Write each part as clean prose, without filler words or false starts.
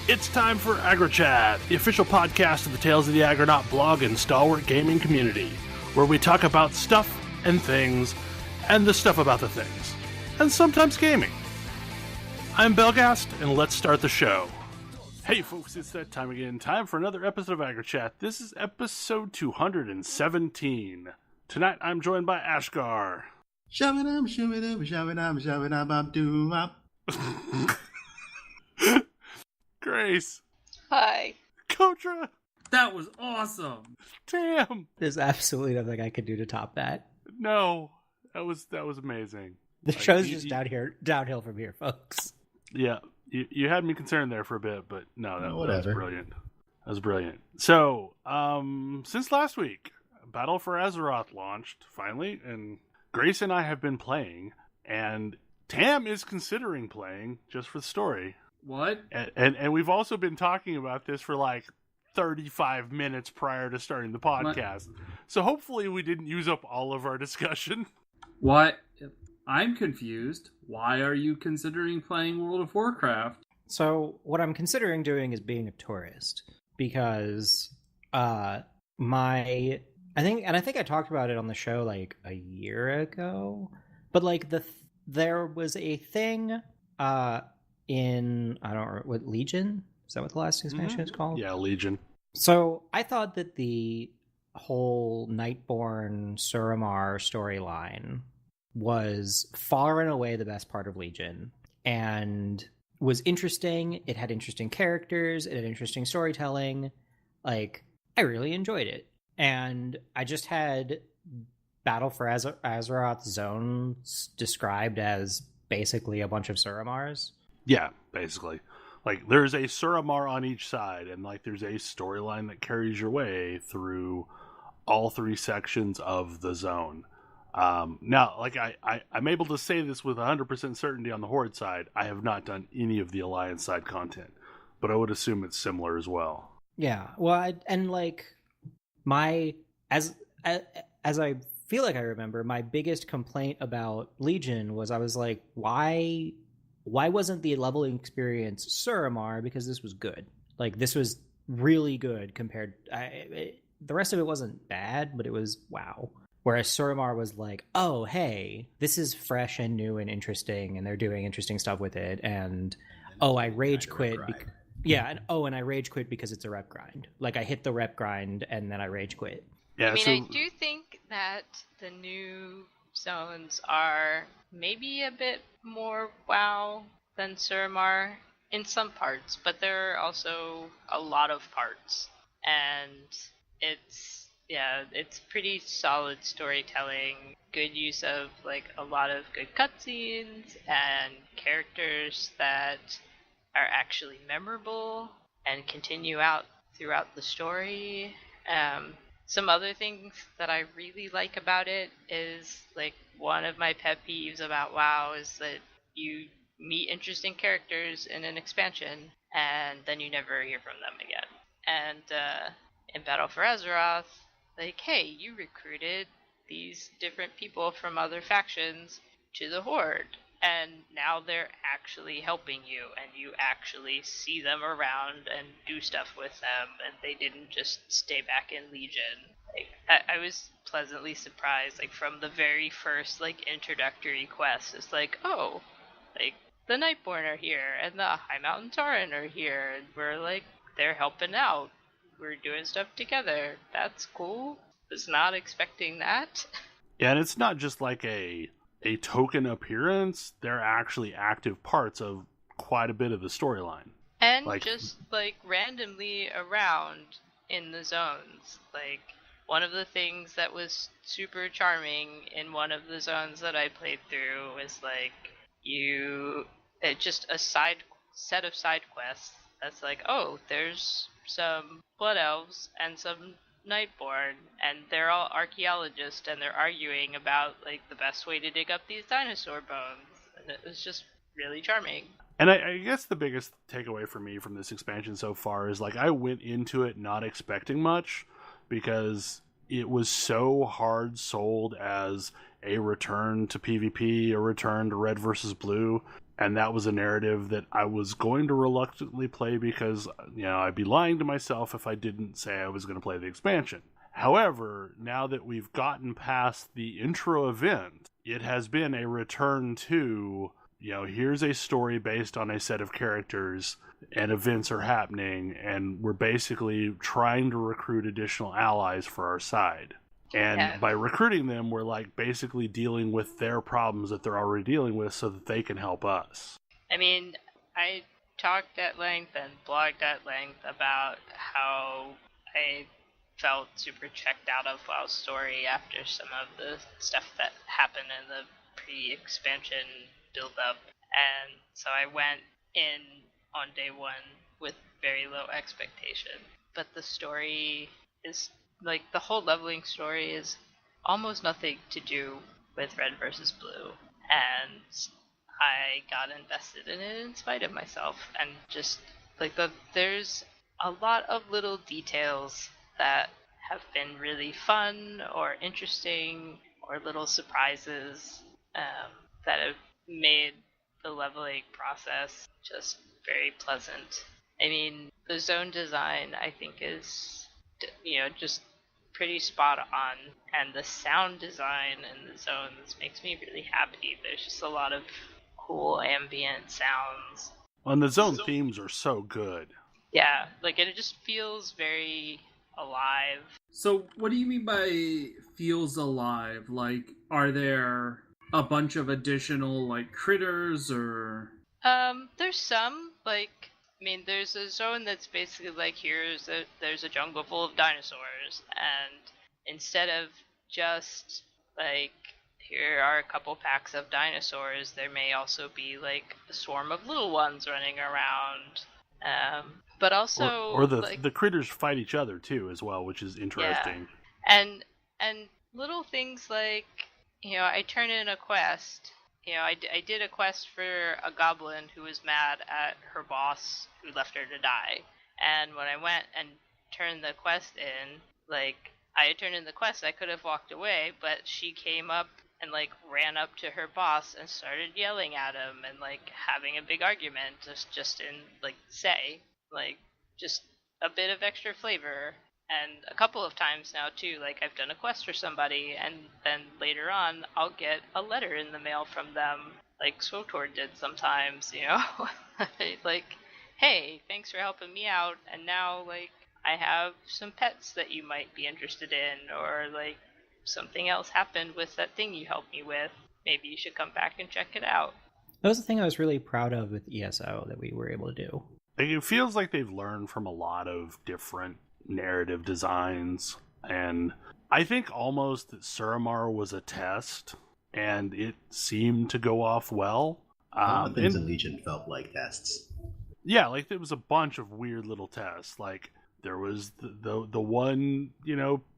It's time for AggroChat, the official podcast of the Tales of the Agronaut blog and stalwart gaming community, where we talk about stuff and things, and the stuff about the things, and sometimes gaming. I'm Belgast, and let's start the show. Hey folks, it's that time again. Time for another episode of AggroChat. This is episode 217. Tonight I'm joined by Ashgar. Grace. Hi. Kotra. That was awesome. Damn. There's absolutely nothing I could do to top that. No, that was amazing. The show's just downhill from here, folks. Yeah, you had me concerned there for a bit, but no, that was brilliant. That was brilliant. So, since last week, Battle for Azeroth launched, finally, and Grace and I have been playing, and Tam is considering playing, just for the story. What? And we've also been talking about this for like 35 minutes prior to starting the podcast. So hopefully we didn't use up all of our discussion. What? I'm confused. Why are you considering playing World of Warcraft? So what I'm considering doing is being a tourist, because I think I talked about it on the show like a year ago, but like there was a thing in, I don't know, what, Legion? Is that what the last expansion is called? Yeah, Legion. So I thought that the whole Nightborn Suramar storyline was far and away the best part of Legion, and was interesting. It had interesting characters, it had interesting storytelling. Like, I really enjoyed it. And I just had Battle for Azeroth zones described as basically a bunch of Suramars. Yeah, basically. Like, there's a Suramar on each side, and like there's a storyline that carries your way through all three sections of the zone. Now, like I'm able to say this with 100% certainty on the Horde side. I have not done any of the Alliance side content, but I would assume it's similar as well. Yeah, well, as I feel like I remember, my biggest complaint about Legion was I was like, why wasn't the leveling experience Suramar? Because this was good. Like, this was really good compared. The rest of it wasn't bad, but it was wow. Whereas Suramar was like, oh, hey, this is fresh and new and interesting, and they're doing interesting stuff with it. And I rage quit. And I rage quit because it's a rep grind. Like, I hit the rep grind and then I rage quit. Yeah, I do think that the new zones are maybe a bit more WoW than Suramar in some parts, but there are also a lot of parts, and it's pretty solid storytelling, good use of like a lot of good cutscenes and characters that are actually memorable and continue out throughout the story. Some other things that I really like about it is, like, one of my pet peeves about WoW is that you meet interesting characters in an expansion and then you never hear from them again. And in Battle for Azeroth, like, hey, you recruited these different people from other factions to the Horde, and now they're actually helping you, and you actually see them around and do stuff with them, and they didn't just stay back in Legion. Like, I was pleasantly surprised, like, from the very first, like, introductory quest. It's like, oh, like, the Nightborn are here, and the High Mountain Tauren are here, and we're like, they're helping out. We're doing stuff together. That's cool. Was not expecting that. Yeah, and it's not just like a token appearance. They're actually active parts of quite a bit of the storyline. And just, like, randomly around in the zones. Like, one of the things that was super charming in one of the zones that I played through was, like, just a set of side quests that's like, oh, there's some Blood Elves and some Nightborn, and they're all archaeologists, and they're arguing about, like, the best way to dig up these dinosaur bones. And it was just really charming. And I guess the biggest takeaway for me from this expansion so far is, like, I went into it not expecting much, because it was so hard sold as a return to PvP, a return to red versus blue. And that was a narrative that I was going to reluctantly play because, I'd be lying to myself if I didn't say I was going to play the expansion. However, now that we've gotten past the intro event, it has been a return to, here's a story based on a set of characters and events are happening, and we're basically trying to recruit additional allies for our side. And by recruiting them, we're basically dealing with their problems that they're already dealing with so that they can help us. I mean, I talked at length and blogged at length about how I felt super checked out of WoW's story after some of the stuff that happened in the pre-expansion build-up. And so I went in on day one with very low expectation. But the story is... the whole leveling story is almost nothing to do with Red versus Blue, and I got invested in it in spite of myself, and just, there's a lot of little details that have been really fun, or interesting, or little surprises, that have made the leveling process just very pleasant. I mean, the zone design, I think, is just pretty spot on, and the sound design in the zones makes me really happy. There's just a lot of cool ambient sounds. And the zone themes are so good. Yeah, it just feels very alive. So what do you mean by feels alive? Are there a bunch of additional critters, or There's some, there's a zone that's basically there's a jungle full of dinosaurs, and instead of just, here are a couple packs of dinosaurs, there may also be, a swarm of little ones running around. But also... Or the critters fight each other, too, as well, which is interesting. Yeah. And little things I turn in a quest... I did a quest for a goblin who was mad at her boss who left her to die. And when I went and turned the quest in, I had turned in the quest, I could have walked away, but she came up and, ran up to her boss and started yelling at him and, having a big argument just in, just a bit of extra flavor. And a couple of times now, too, I've done a quest for somebody, and then later on, I'll get a letter in the mail from them, like SWTOR did sometimes, hey, thanks for helping me out, and now, I have some pets that you might be interested in, or, something else happened with that thing you helped me with. Maybe you should come back and check it out. That was the thing I was really proud of with ESO that we were able to do. It feels like they've learned from a lot of different narrative designs, and I think almost that Suramar was a test, and it seemed to go off well. Things in Legion felt like tests. Yeah, there was a bunch of weird little tests. There was the one,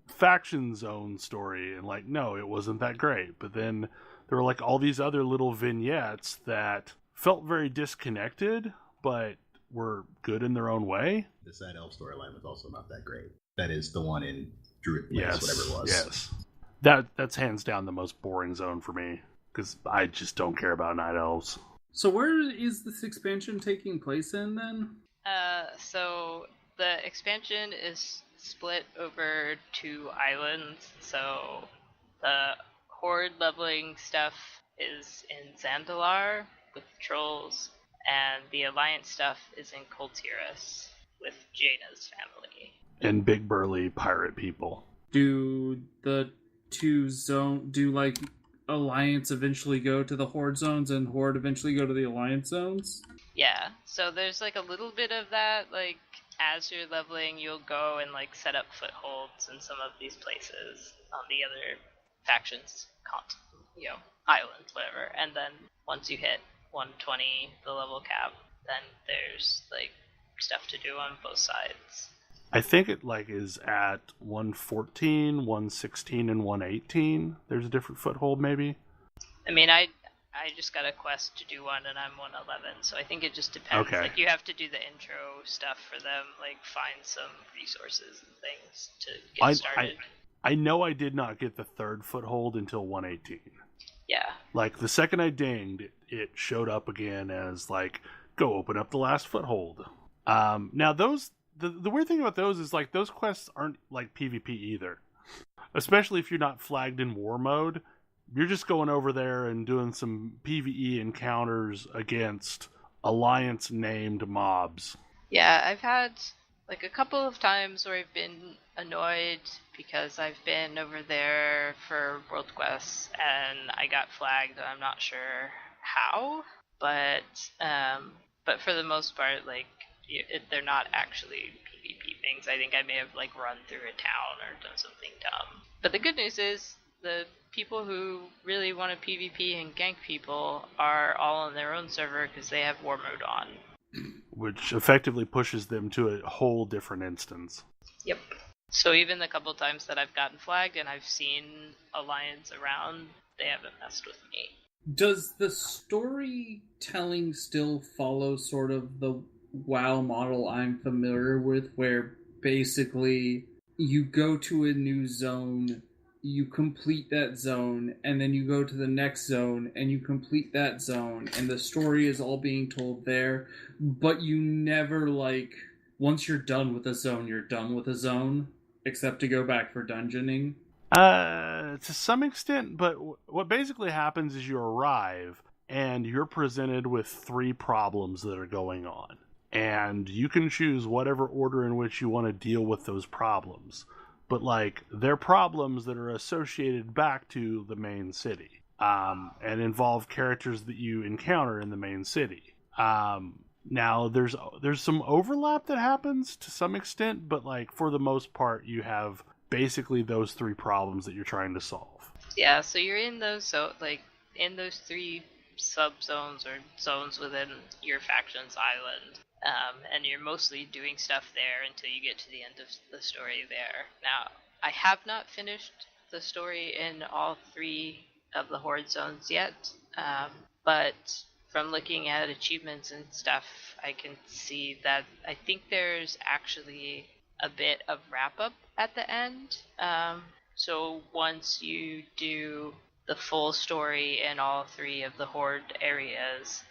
faction zone story, and no, it wasn't that great. But then there were all these other little vignettes that felt very disconnected, but were good in their own way. The Side Elf storyline was also not that great. That is the one in Druid Place, whatever it was. Yes. That's hands down the most boring zone for me, because I just don't care about Night Elves. So where is this expansion taking place in, then? So the expansion is split over 2 islands. So the Horde leveling stuff is in Zandalar with trolls, and the Alliance stuff is in Kultiras with Jaina's family. And big burly pirate people. Do the two Alliance eventually go to the Horde zones and Horde eventually go to the Alliance zones? Yeah, so there's a little bit of that, as you're leveling, you'll go and set up footholds in some of these places on the other factions, islands, whatever. And then once you hit 120, the level cap, then there's stuff to do on both sides. I think it is at 114, 116, and 118. There's a different foothold, maybe. I mean, I just got a quest to do one, and I'm 111, so I think it just depends. Okay. You have to do the intro stuff for them, find some resources and things to get started. I know I did not get the third foothold until 118. Yeah. The second I dinged, it showed up again as like, go open up the last foothold. Now those the weird thing about those is like those quests aren't like PvP either. Especially if you're not flagged in war mode, you're just going over there and doing some PvE encounters against Alliance named mobs. Yeah, I've had like a couple of times where I've been annoyed because I've been over there for world quests and I got flagged. I'm not sure how, but for the most part, like they're not actually PvP things. I think I may have like run through a town or done something dumb. But the good news is the people who really want to PvP and gank people are all on their own server because they have war mode on. Which effectively pushes them to a whole different instance. Yep. So even the couple times that I've gotten flagged and I've seen Alliance around, they haven't messed with me. Does the storytelling still follow sort of the WoW model I'm familiar with, where basically you go to a new zone, you complete that zone, and then you go to the next zone and you complete that zone, and the story is all being told there, but you never, like, once you're done with a zone, you're done with a zone, except to go back for dungeoning? To some extent, but what basically happens is you arrive and you're presented with 3 problems that are going on. And you can choose whatever order in which you want to deal with those problems. But, like, they're problems that are associated back to the main city, and involve characters that you encounter in the main city. Now, there's some overlap that happens to some extent, but, like, for the most part, you have basically those 3 problems that you're trying to solve. Yeah, so you're in those in those 3 sub-zones or zones within your faction's island. And you're mostly doing stuff there until you get to the end of the story there. Now, I have not finished the story in all 3 of the Horde zones yet, but from looking at achievements and stuff, I can see that I think there's actually a bit of wrap-up at the end. So once you do the full story in all 3 of the Horde areas,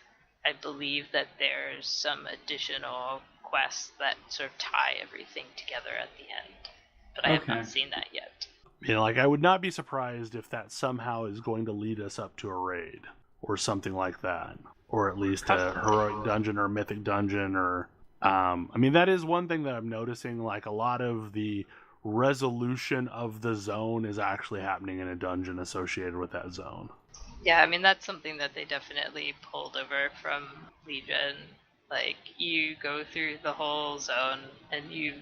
I believe that there's some additional quests that sort of tie everything together at the end. But I have not seen that yet. You know, like, I would not be surprised if that somehow is going to lead us up to a raid or something like that. Or at least a heroic dungeon or a mythic dungeon or... I mean, that is one thing that I'm noticing. Like, a lot of the resolution of the zone is actually happening in a dungeon associated with that zone. Yeah, I mean, that's something that they definitely pulled over from Legion. Like, you go through the whole zone and you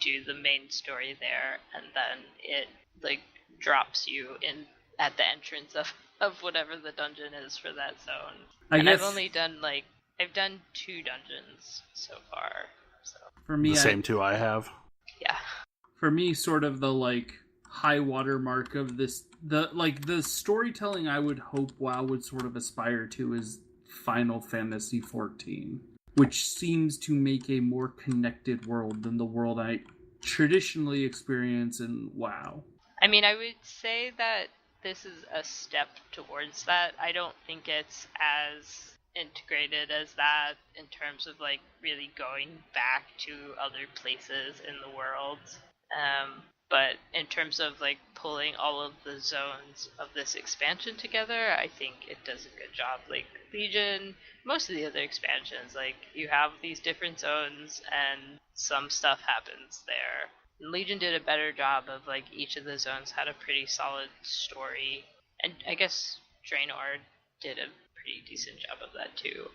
do the main story there, and then it, like, drops you in at the entrance of whatever the dungeon is for that zone. I've only done, like, I've done 2 dungeons so far, so. For me, the same 2 I have. Yeah. For me, sort of the, like, high water mark of this, the storytelling I would hope WoW would sort of aspire to is Final Fantasy XIV, which seems to make a more connected world than the world I traditionally experience in WoW. I mean, I would say that this is a step towards that. I don't think it's as integrated as that in terms of, like, really going back to other places in the world. But in terms of, like, pulling all of the zones of this expansion together, I think it does a good job. Like, Legion, most of the other expansions, like, you have these different zones and some stuff happens there. And Legion did a better job of, like, each of the zones had a pretty solid story. And I guess Draenor did a pretty decent job of that too.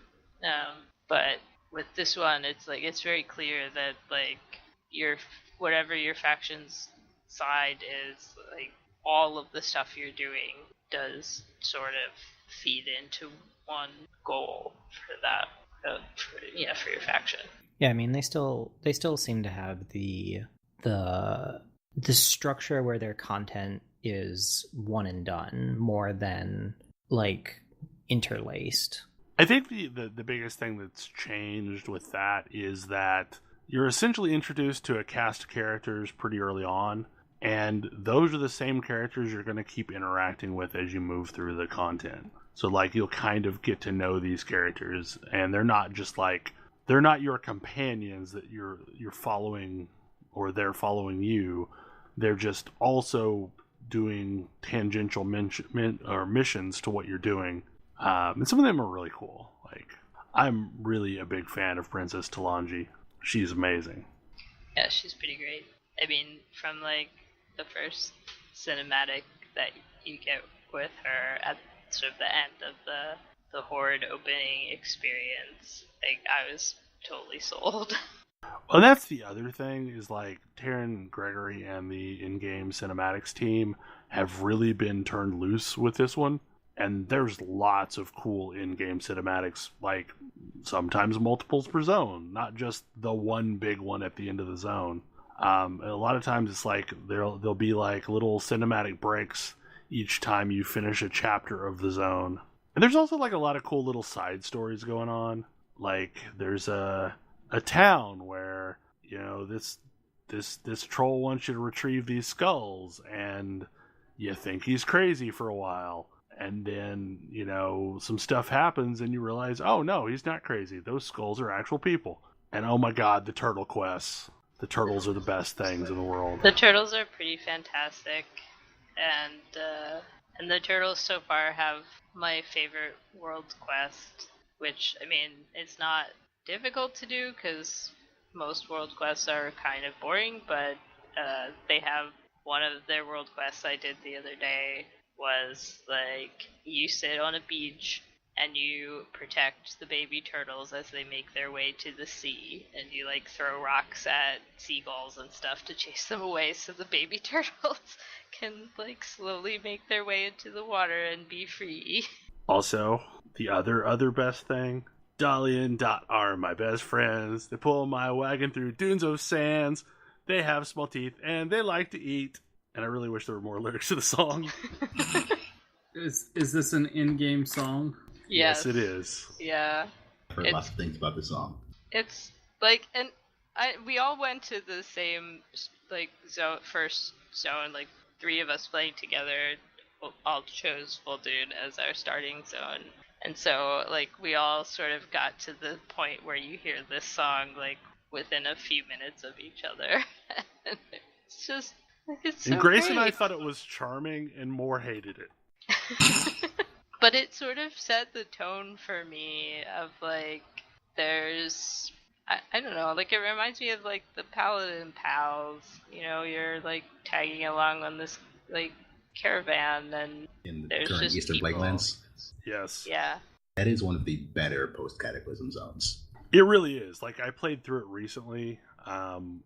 But with this one, it's like, it's very clear that, like, whatever your faction's side is, like, all of the stuff you're doing does sort of feed into one goal for that, for your faction. Yeah, I mean, they still seem to have the structure where their content is one and done more than, like, interlaced. I think the biggest thing that's changed with that is that you're essentially introduced to a cast of characters pretty early on, and those are the same characters you're going to keep interacting with as you move through the content. So like you'll kind of get to know these characters, and they're not just like they're not your companions that you're following or they're following you. They're just also doing tangential missions to what you're doing, and some of them are really cool. Like I'm really a big fan of Princess Talanji. She's amazing. Yeah, she's pretty great. I mean, from like the first cinematic that you get with her at sort of the end of the Horde opening experience, like I was totally sold. Well, that's the other thing is like Taryn Gregory and the in-game cinematics team have really been turned loose with this one, and there's lots of cool in-game cinematics, like sometimes multiples per zone, not just the one big one at the end of the zone. A lot of times it's like there'll be like little cinematic breaks each time you finish a chapter of the zone. And there's also like a lot of cool little side stories going on. Like there's a town where, you know, this troll wants you to retrieve these skulls, and you think he's crazy for a while. And then, you know, some stuff happens and you realize, oh no, he's not crazy. Those skulls are actual people. And oh my god, the turtle quests. The turtles are the best things in the world. The turtles are pretty fantastic, and the turtles so far have my favorite world quest, which, I mean, it's not difficult to do because most world quests are kind of boring, but they have one of their world quests I did the other day was like you sit on a beach and you protect the baby turtles as they make their way to the sea, and you like throw rocks at seagulls and stuff to chase them away so the baby turtles can like slowly make their way into the water and be free. Also, the other best thing, Dolly and Dot are my best friends. They pull my wagon through dunes of sands. They have small teeth and they like to eat. And I really wish there were more lyrics to the song. Is this an in-game song? Yes, it is. Yeah. I've heard lots of things about the song. It's like, and we all went to the same like first zone, like 3 of us playing together. All chose Full Dune as our starting zone, and so like we all sort of got to the point where you hear this song like within a few minutes of each other. And it's just, it's so and Grace great. and I thought it was charming, and Moore hated it. But it sort of set the tone for me of like there's I don't know, like it reminds me of like the Paladin Pals, you know, you're like tagging along on this like caravan and In the there's current just Eastern people. Plaguelands, Yes. Yeah. that is one of the better post-Cataclysm zones. It really is. Like, I played through it recently on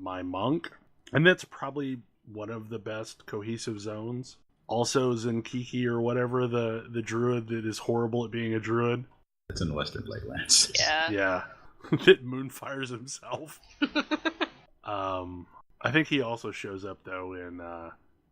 my monk, and that's probably one of the best cohesive zones. Also, Zenkiki or whatever, the druid that is horrible at being a druid. It's in the Western Plaguelands. Yeah. Yeah. That moonfires himself. I think he also shows up, though, in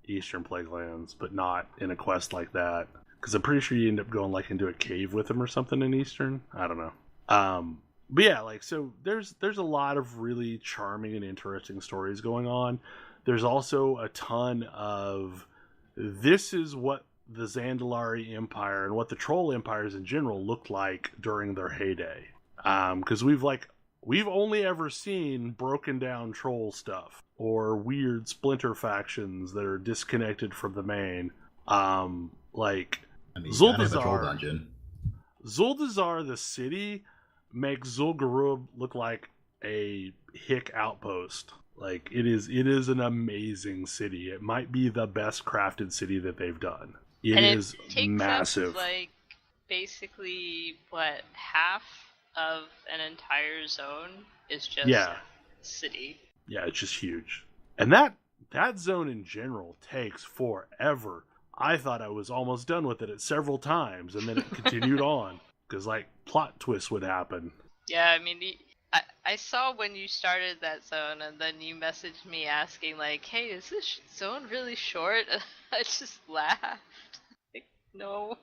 Eastern Plaguelands, but not in a quest like that. Because I'm pretty sure you end up going, like, into a cave with him or something in Eastern. I don't know. But yeah, like, so there's a lot of really charming and interesting stories going on. There's also a ton of, this is what the Zandalari Empire and what the Troll Empires in general looked like during their heyday. Because we've only ever seen broken down troll stuff or weird splinter factions that are disconnected from the main. Like, I mean, you gotta have a troll Zuldazar. dungeon. Zuldazar, the city, makes Zul'Gurub look like a hick outpost. Like, it is an amazing city. It might be the best crafted city that they've done. It is takes massive. up, like, basically, what, half of an entire zone is just city. Yeah, it's just huge. And that zone in general takes forever. I thought I was almost done with it at several times, and then it continued on. Because, like, plot twists would happen. Yeah, I mean, I saw when you started that zone, and then you messaged me asking, like, hey, is this zone really short? I just laughed. Like, no,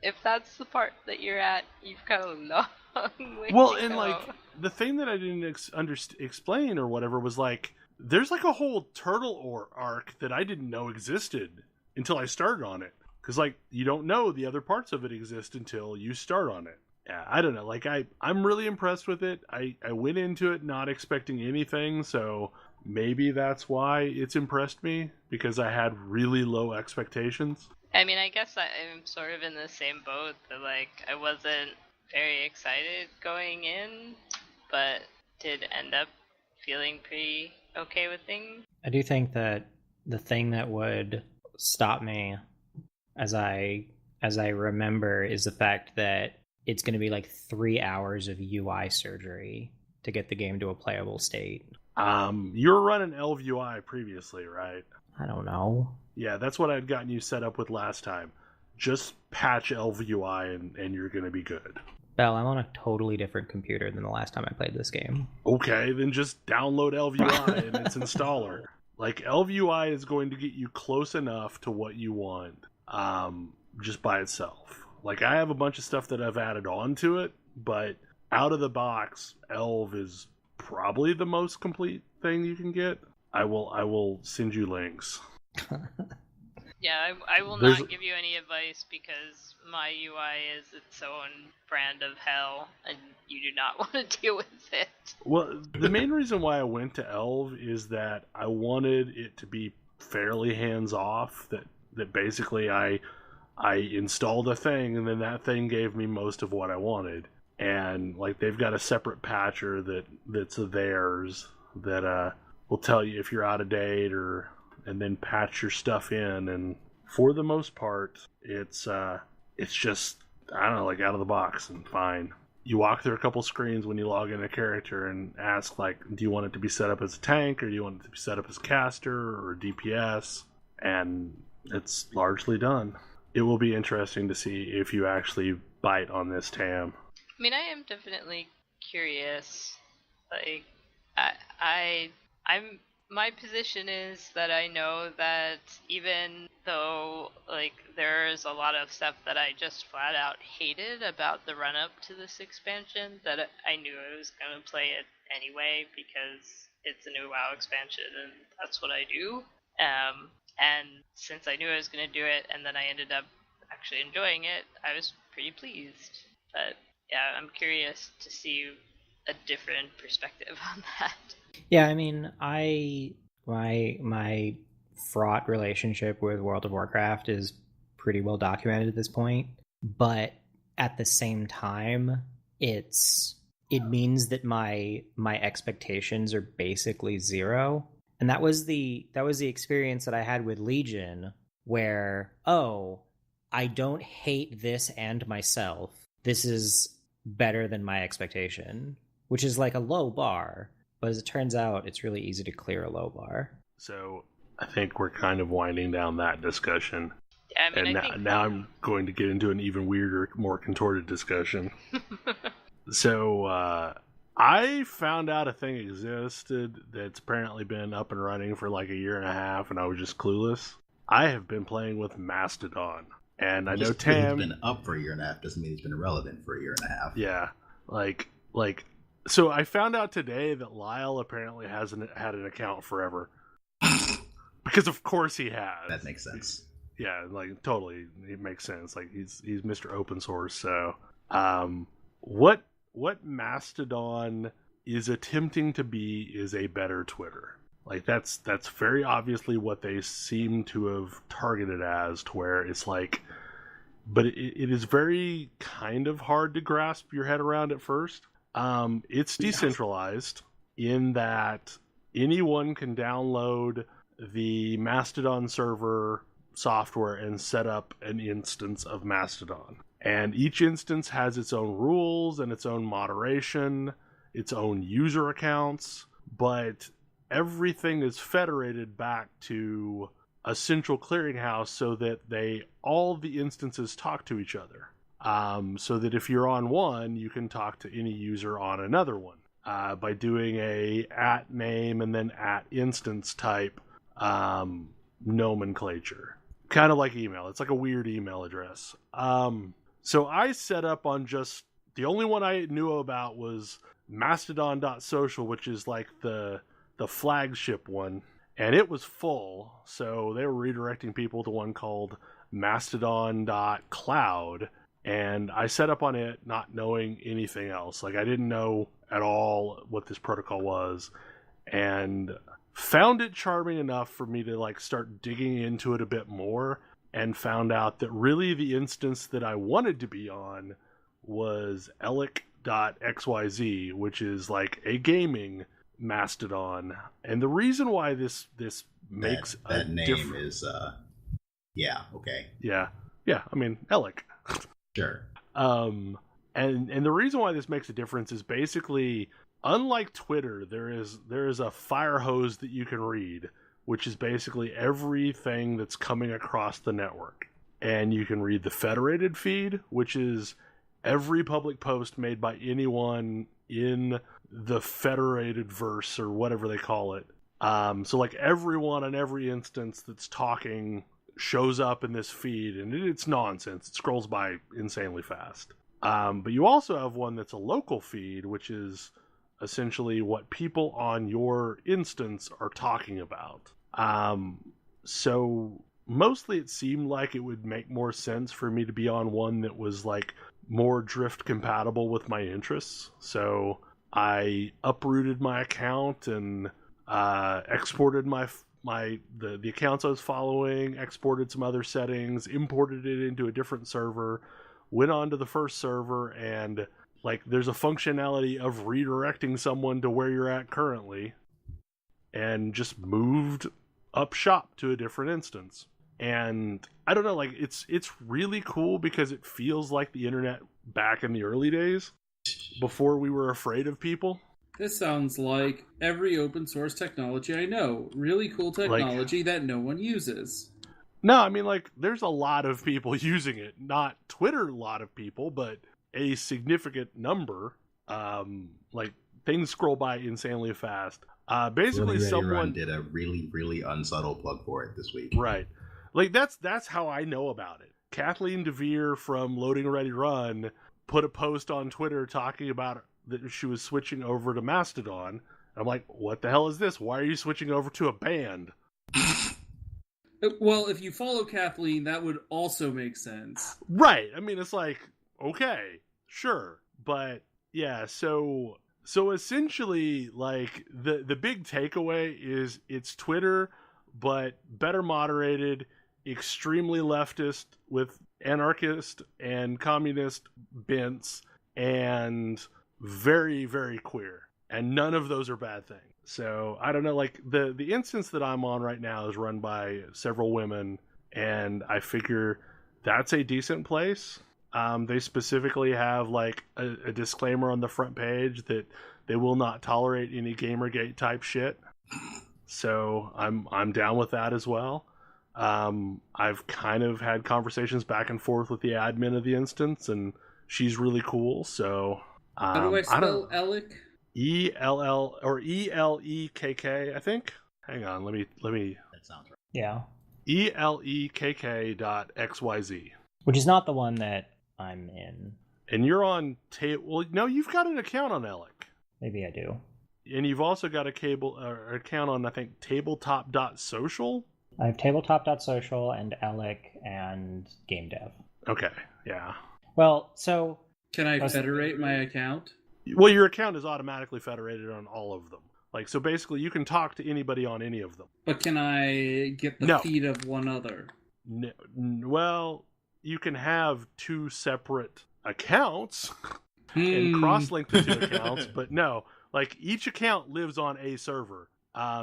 if that's the part that you're at, you've got a long way Well, to and, go. like, the thing that I didn't explain or whatever was, like, there's, like, a whole turtle arc that I didn't know existed until I started on it. Because, like, you don't know the other parts of it exist until you start on it. Yeah, I don't know. Like, I'm really impressed with it. I went into it not expecting anything, so maybe that's why it's impressed me, because I had really low expectations. I mean, I guess I'm sort of in the same boat that, like, I wasn't very excited going in, but did end up feeling pretty okay with things. I do think that the thing that would stop me, as I remember, is the fact that it's going to be like 3 hours of UI surgery to get the game to a playable state. You were running ElvUI previously, right? I don't know. Yeah, that's what I'd gotten you set up with last time. Just patch ElvUI and you're going to be good. Bell, I'm on a totally different computer than the last time I played this game. Okay, then just download ElvUI and its installer. Like, ElvUI is going to get you close enough to what you want, just by itself. Like, I have a bunch of stuff that I've added on to it, but out of the box, Elv is probably the most complete thing you can get. I will send you links. Yeah, I will not give you any advice because my UI is its own brand of hell, and you do not want to deal with it. Well, the main reason why I went to Elv is that I wanted it to be fairly hands-off, that basically I installed a thing, and then that thing gave me most of what I wanted. And, like, they've got a separate patcher that's theirs that will tell you if you're out of date and then patch your stuff in. And for the most part, it's just, I don't know, like, out of the box and fine. You walk through a couple screens when you log in a character and ask, like, do you want it to be set up as a tank, or do you want it to be set up as caster or DPS? And it's largely done. It will be interesting to see if you actually bite on this TAM. I mean, I am definitely curious. Like, I'm my position is that I know that even though, like, there's a lot of stuff that I just flat out hated about the run up to this expansion, that I knew I was going to play it anyway because it's a new WoW expansion and that's what I do. And since I knew I was going to do it and then I ended up actually enjoying it, I was pretty pleased. But yeah, I'm curious to see a different perspective on that. Yeah, I mean, my fraught relationship with World of Warcraft is pretty well documented at this point, but at the same time, it means that my expectations are basically zero. And that was the experience that I had with Legion, where, oh, I don't hate this and myself. This is better than my expectation, which is like a low bar. But as it turns out, it's really easy to clear a low bar. So I think we're kind of winding down that discussion. Yeah, I mean, and now I'm going to get into an even weirder, more contorted discussion. So I found out a thing existed that's apparently been up and running for like a year and a half, and I was just clueless. I have been playing with Mastodon. And I know Tam... It's been up for a year and a half doesn't mean it's been irrelevant for a year and a half. Yeah, like... So I found out today that Lyle apparently hasn't had an account forever. Because of course he has. That makes sense. Yeah, like, totally, it makes sense. Like, he's Mr. Open Source, so... What Mastodon is attempting to be is a better Twitter. Like, that's very obviously what they seem to have targeted as, to where it's like... But it is very kind of hard to grasp your head around at first. It's decentralized in that anyone can download the Mastodon server software and set up an instance of Mastodon. And each instance has its own rules and its own moderation, its own user accounts, but everything is federated back to a central clearinghouse so that all the instances talk to each other. So that if you're on one, you can talk to any user on another one by doing a @name and then @instance type nomenclature. Kind of like email. It's like a weird email address. So I set up on just... The only one I knew about was mastodon.social, which is like the flagship one. And it was full, so they were redirecting people to one called mastodon.cloud, and I set up on it not knowing anything else. Like, I didn't know at all what this protocol was, and found it charming enough for me to like start digging into it a bit more, and found out that really the instance that I wanted to be on was elic.xyz, which is like a gaming mastodon. And the reason why this makes that name is okay. Yeah, I mean, Elic. Sure. And the reason why this makes a difference is basically, unlike Twitter, there is a fire hose that you can read, which is basically everything that's coming across the network. And you can read the federated feed, which is every public post made by anyone in the federated verse, or whatever they call it. So like everyone on every instance that's talking shows up in this feed, and it's nonsense. It scrolls by insanely fast. But you also have one that's a local feed, which is essentially what people on your instance are talking about. So mostly it seemed like it would make more sense for me to be on one that was like more drift compatible with my interests. So I uprooted my account and exported the accounts I was following, exported some other settings, imported it into a different server, went on to the first server, and like there's a functionality of redirecting someone to where you're at currently, and just moved up shop to a different instance. And I don't know, like it's really cool because it feels like the internet back in the early days before we were afraid of people. This sounds like every open source technology I know. Really cool technology that no one uses. No, I mean, like, there's a lot of people using it. Not Twitter, a lot of people, but a significant number. Like, things scroll by insanely fast. Basically, someone did a really, really unsubtle plug for it this week. Right. Like, that's how I know about it. Kathleen DeVere from Loading Ready Run put a post on Twitter talking about that she was switching over to Mastodon. I'm like, what the hell is this? Why are you switching over to a band? Well, if you follow Kathleen, that would also make sense. Right. I mean, it's like, okay, sure. But yeah, so essentially, like, the big takeaway is it's Twitter, but better moderated, extremely leftist with anarchist and communist bents, and very, very queer. And none of those are bad things. So I don't know, like the instance that I'm on right now is run by several women, and I figure that's a decent place. They specifically have like a disclaimer on the front page that they will not tolerate any Gamergate type shit. So I'm down with that as well. I've kind of had conversations back and forth with the admin of the instance, and she's really cool. So how do I spell Elic? E-L-L or E-L-E-K-K, I think. Hang on, let me. That sounds right. Yeah. E-L-E-K-K.xyz. Which is not the one that I'm in. And you're on well, no, you've got an account on Elic. Maybe I do. And you've also got account on, I think, tabletop.social. I have tabletop.social and Elic and Game Dev. Okay, yeah. Well, so can I federate my account? Well, your account is automatically federated on all of them. Like, so basically you can talk to anybody on any of them. But can I get the feed of one other? No, well, you can have two separate accounts and cross-link the two accounts, but no, like each account lives on a server.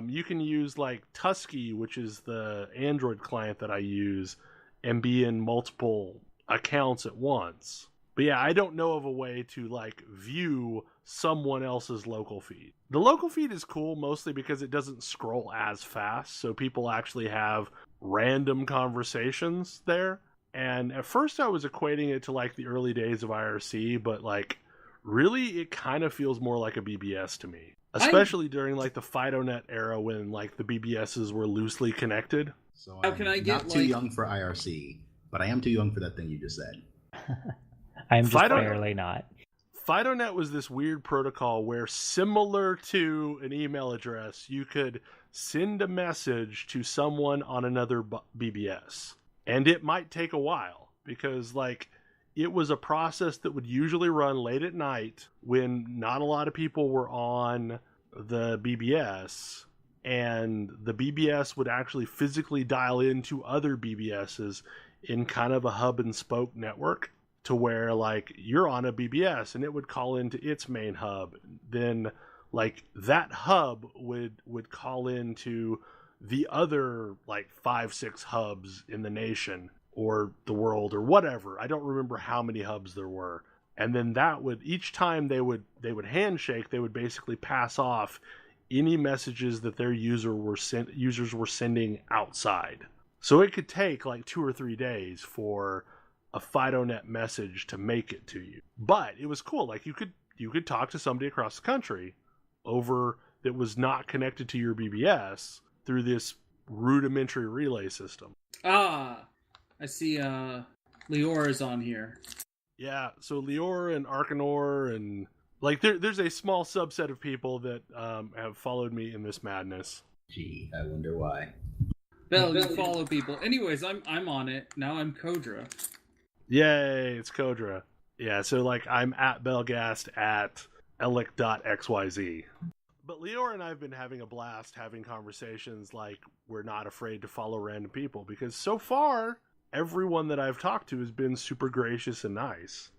You can use like Tusky, which is the Android client that I use, and be in multiple accounts at once. But yeah, I don't know of a way to like view someone else's local feed. The local feed is cool mostly because it doesn't scroll as fast, so people actually have random conversations there. And at first I was equating it to like the early days of IRC, but like really it kind of feels more like a BBS to me. Especially during like the FidoNet era when like the BBSs were loosely connected. So how can I get not too young for IRC, but I am too young for that thing you just said. I'm just barely not. FidoNet was this weird protocol where, similar to an email address, you could send a message to someone on another BBS. And it might take a while because, like, it was a process that would usually run late at night when not a lot of people were on the BBS, and the BBS would actually physically dial into other BBSs in kind of a hub and spoke network, to where, like, you're on a BBS and it would call into its main hub. Then, like, that hub would call into the other, like, 5-6 hubs in the nation or the world or whatever. I don't remember how many hubs there were. And then that would, each time they would handshake, they would basically pass off any messages that their users were sending outside. So it could take like 2 or 3 days for a FidoNet message to make it to you. But it was cool. Like, you could talk to somebody across the country over that was not connected to your BBS through this rudimentary relay system. Ah, I see Leora is on here. Yeah, so Leora and Arcanor and, like, there's a small subset of people that have followed me in this madness. Gee, I wonder why. Bell, you follow people. Anyways, I'm on it. Now I'm Kodra. Yay, it's Kodra. Yeah, so, like, I'm at Belgast at elic.xyz. But Leora and I have been having a blast having conversations like we're not afraid to follow random people, because so far, everyone that I've talked to has been super gracious and nice.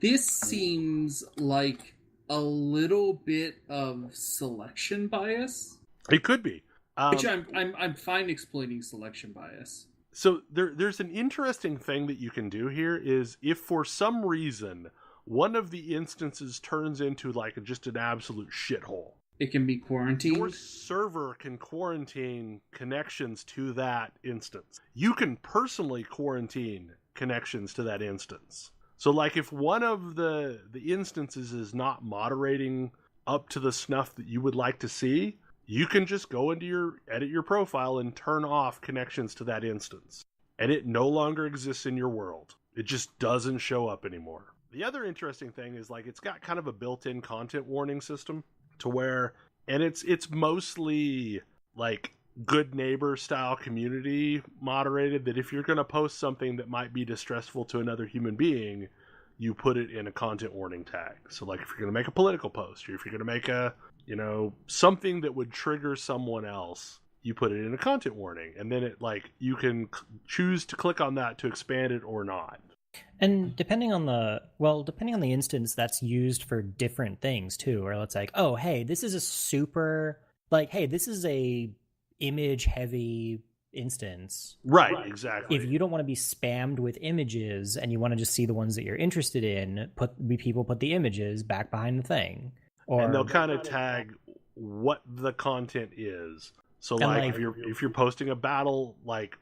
This seems like a little bit of selection bias. It could be. Which I'm fine exploiting selection bias. So there's an interesting thing that you can do here is, if for some reason one of the instances turns into like just an absolute shithole, it can be quarantined. Your server can quarantine connections to that instance. You can personally quarantine connections to that instance. So, like, if one of the instances is not moderating up to the snuff that you would like to see, you can just go into edit your profile and turn off connections to that instance. And it no longer exists in your world. It just doesn't show up anymore. The other interesting thing is, like, it's got kind of a built-in content warning system to where, and it's mostly like good neighbor style community moderated, that if you're going to post something that might be distressful to another human being, you put it in a content warning tag. So, like, if you're going to make a political post, or if you're going to make a, something that would trigger someone else, you put it in a content warning, and then it, like, you can choose to click on that to expand it or not. And depending on the instance, that's used for different things too. Or it's like, oh, hey, this is a super, like, hey, this is a image heavy instance. Right, exactly. If you don't want to be spammed with images and you want to just see the ones that you're interested in, people put the images back behind the thing. And they'll kind of tag what the content is. So, like, if you're posting a battle, like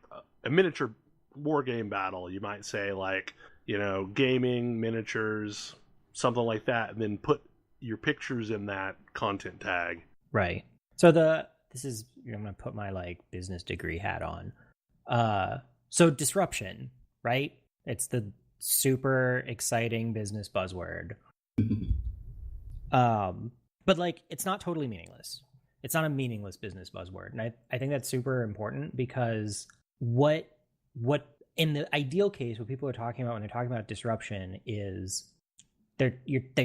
a miniature war game battle, you might say, like, gaming, miniatures, something like that, and then put your pictures in that content tag. Right. So I'm going to put my, like, business degree hat on. So disruption, right? It's the super exciting business buzzword. But, like, it's not totally meaningless. It's not a meaningless business buzzword. And I think that's super important, because what in the ideal case, what people are talking about when they're talking about disruption is they're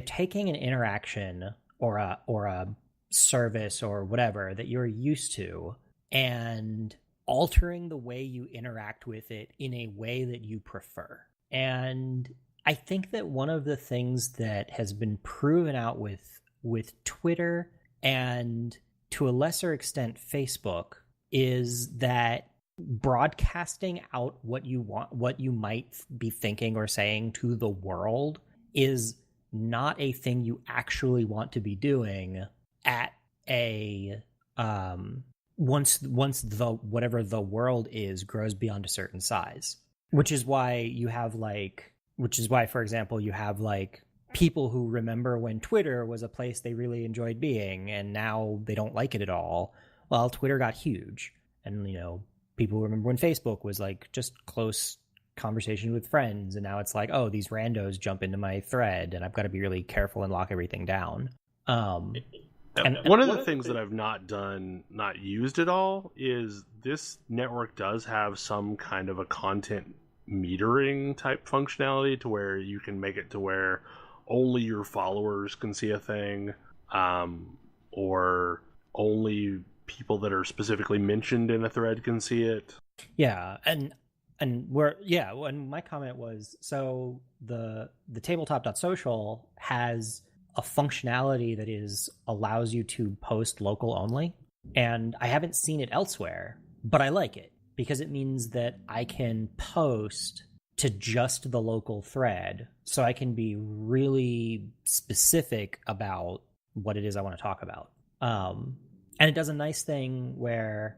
taking an interaction or a service or whatever that you're used to and altering the way you interact with it in a way that you prefer. And I think that one of the things that has been proven out with Twitter and to a lesser extent Facebook is that broadcasting out what you want, what you might be thinking or saying to the world, is not a thing you actually want to be doing at a once the whatever the world is grows beyond a certain size. Which is why, for example, you have, like, people who remember when Twitter was a place they really enjoyed being and now they don't like it at all. Well, Twitter got huge, and people remember when Facebook was, like, just close conversation with friends, and now it's like, oh, these randos jump into my thread and I've got to be really careful and lock everything down. And one of the things that I've not used at all, is this network does have some kind of a content metering type functionality to where you can make it to where only your followers can see a thing, or only people that are specifically mentioned in a thread can see it. Yeah, and my comment was, so the tabletop.social has a functionality that allows you to post local only, and I haven't seen it elsewhere, but I like it because it means that I can post to just the local thread, so I can be really specific about what it is I want to talk about. And it does a nice thing where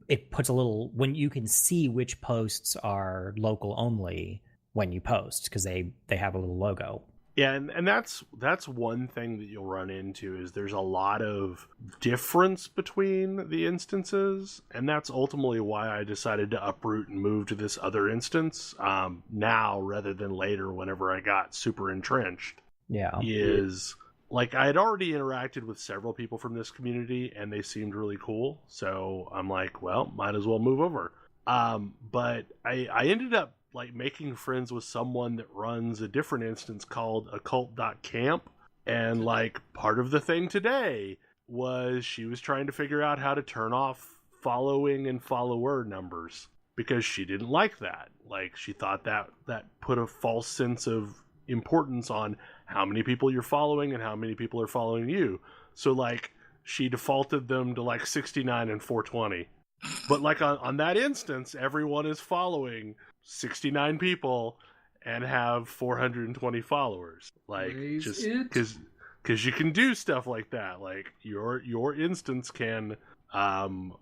it puts a little, when you can see which posts are local only when you post, because they have a little logo. Yeah, and that's one thing that you'll run into, is there's a lot of difference between the instances, and that's ultimately why I decided to uproot and move to this other instance now rather than later whenever I got super entrenched. Yeah. Is, like, I had already interacted with several people from this community, and they seemed really cool, so I'm like, well, might as well move over. But I ended up like making friends with someone that runs a different instance called occult.camp, and like part of the thing today was she was trying to figure out how to turn off following and follower numbers, because she didn't like that. Like, she thought that put a false sense of importance on how many people you're following and how many people are following you. So like, she defaulted them to like 69 and 420. But like on that instance, everyone is following 69 people and have 420 followers. Like, Raise just it. because you can do stuff like that. Like, your instance can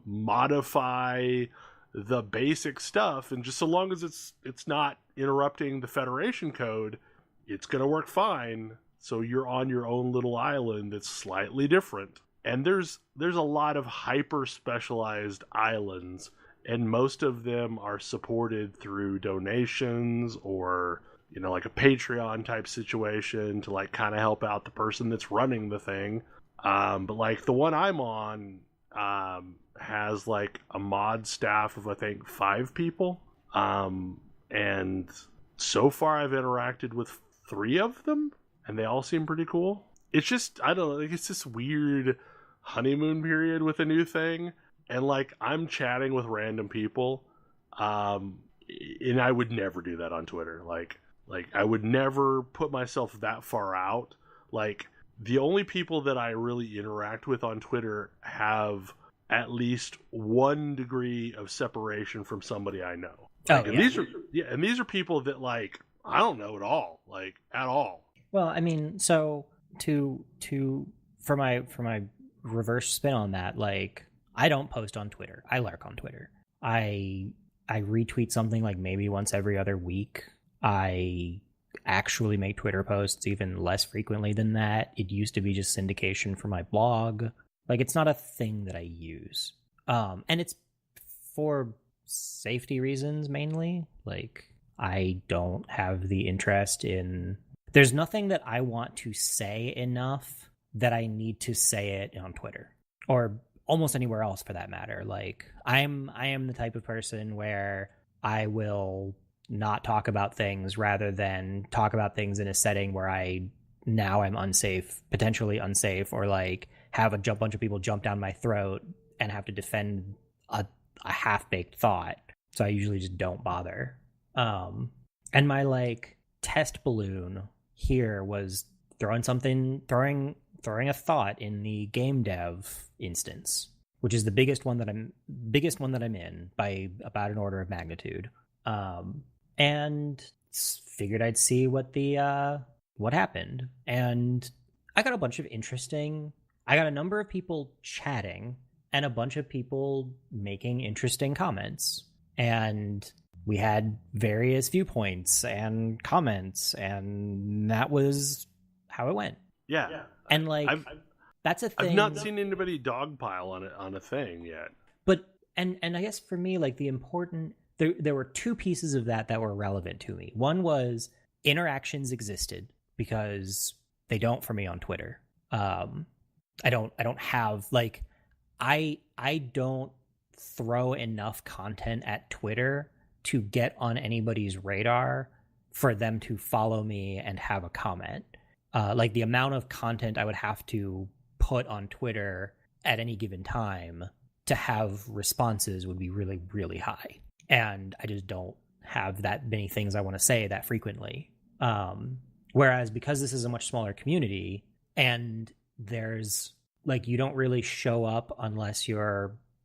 modify the basic stuff, and just so long as it's not interrupting the Federation code, it's gonna work fine. So you're on your own little island that's slightly different. And there's a lot of hyper specialized islands, and most of them are supported through donations or, you know, like a Patreon type situation to like kind of help out the person that's running the thing. But like the one I'm on has like a mod staff of I think 5 people. And so far I've interacted with 3 of them, and they all seem pretty cool. It's just, I don't know, like, it's this weird honeymoon period with a new thing, and like, I'm chatting with random people, and I would never do that on Twitter. Like I would never put myself that far out. Like, the only people that I really interact with on Twitter have at least 1 degree of separation from somebody I know. Like, and these are people that like I don't know at all, like at all. Well, I mean, so for my reverse spin on that, like, I don't post on Twitter. I lurk on Twitter. I retweet something like maybe once every other week. I actually make Twitter posts even less frequently than that. It used to be just syndication for my blog. Like, it's not a thing that I use. And it's for safety reasons mainly. Like, I don't have the interest in... There's nothing that I want to say enough that I need to say it on Twitter, or almost anywhere else for that matter. Like, I am the type of person where I will not talk about things rather than talk about things in a setting where I'm unsafe, potentially unsafe, or like have a bunch of people jump down my throat and have to defend a half-baked thought. So I usually just don't bother. And my like test balloon here was throwing a thought in the game dev instance, which is the biggest one that I'm in by about an order of magnitude. And figured I'd see what happened. And I got a number of people chatting and a bunch of people making interesting comments. And we had various viewpoints and comments, and that was how it went. Yeah. And like, that's a thing. I've not seen anybody dogpile on a thing yet. But and I guess for me, like, the important there were 2 pieces of that were relevant to me. One was interactions existed, because they don't for me on Twitter. I don't have like I don't throw enough content at Twitter to get on anybody's radar for them to follow me and have a comment. Like the amount of content I would have to put on Twitter at any given time to have responses would be really, really high. And I just don't have that many things I want to say that frequently. Whereas because this is a much smaller community and there's like, you don't really show up unless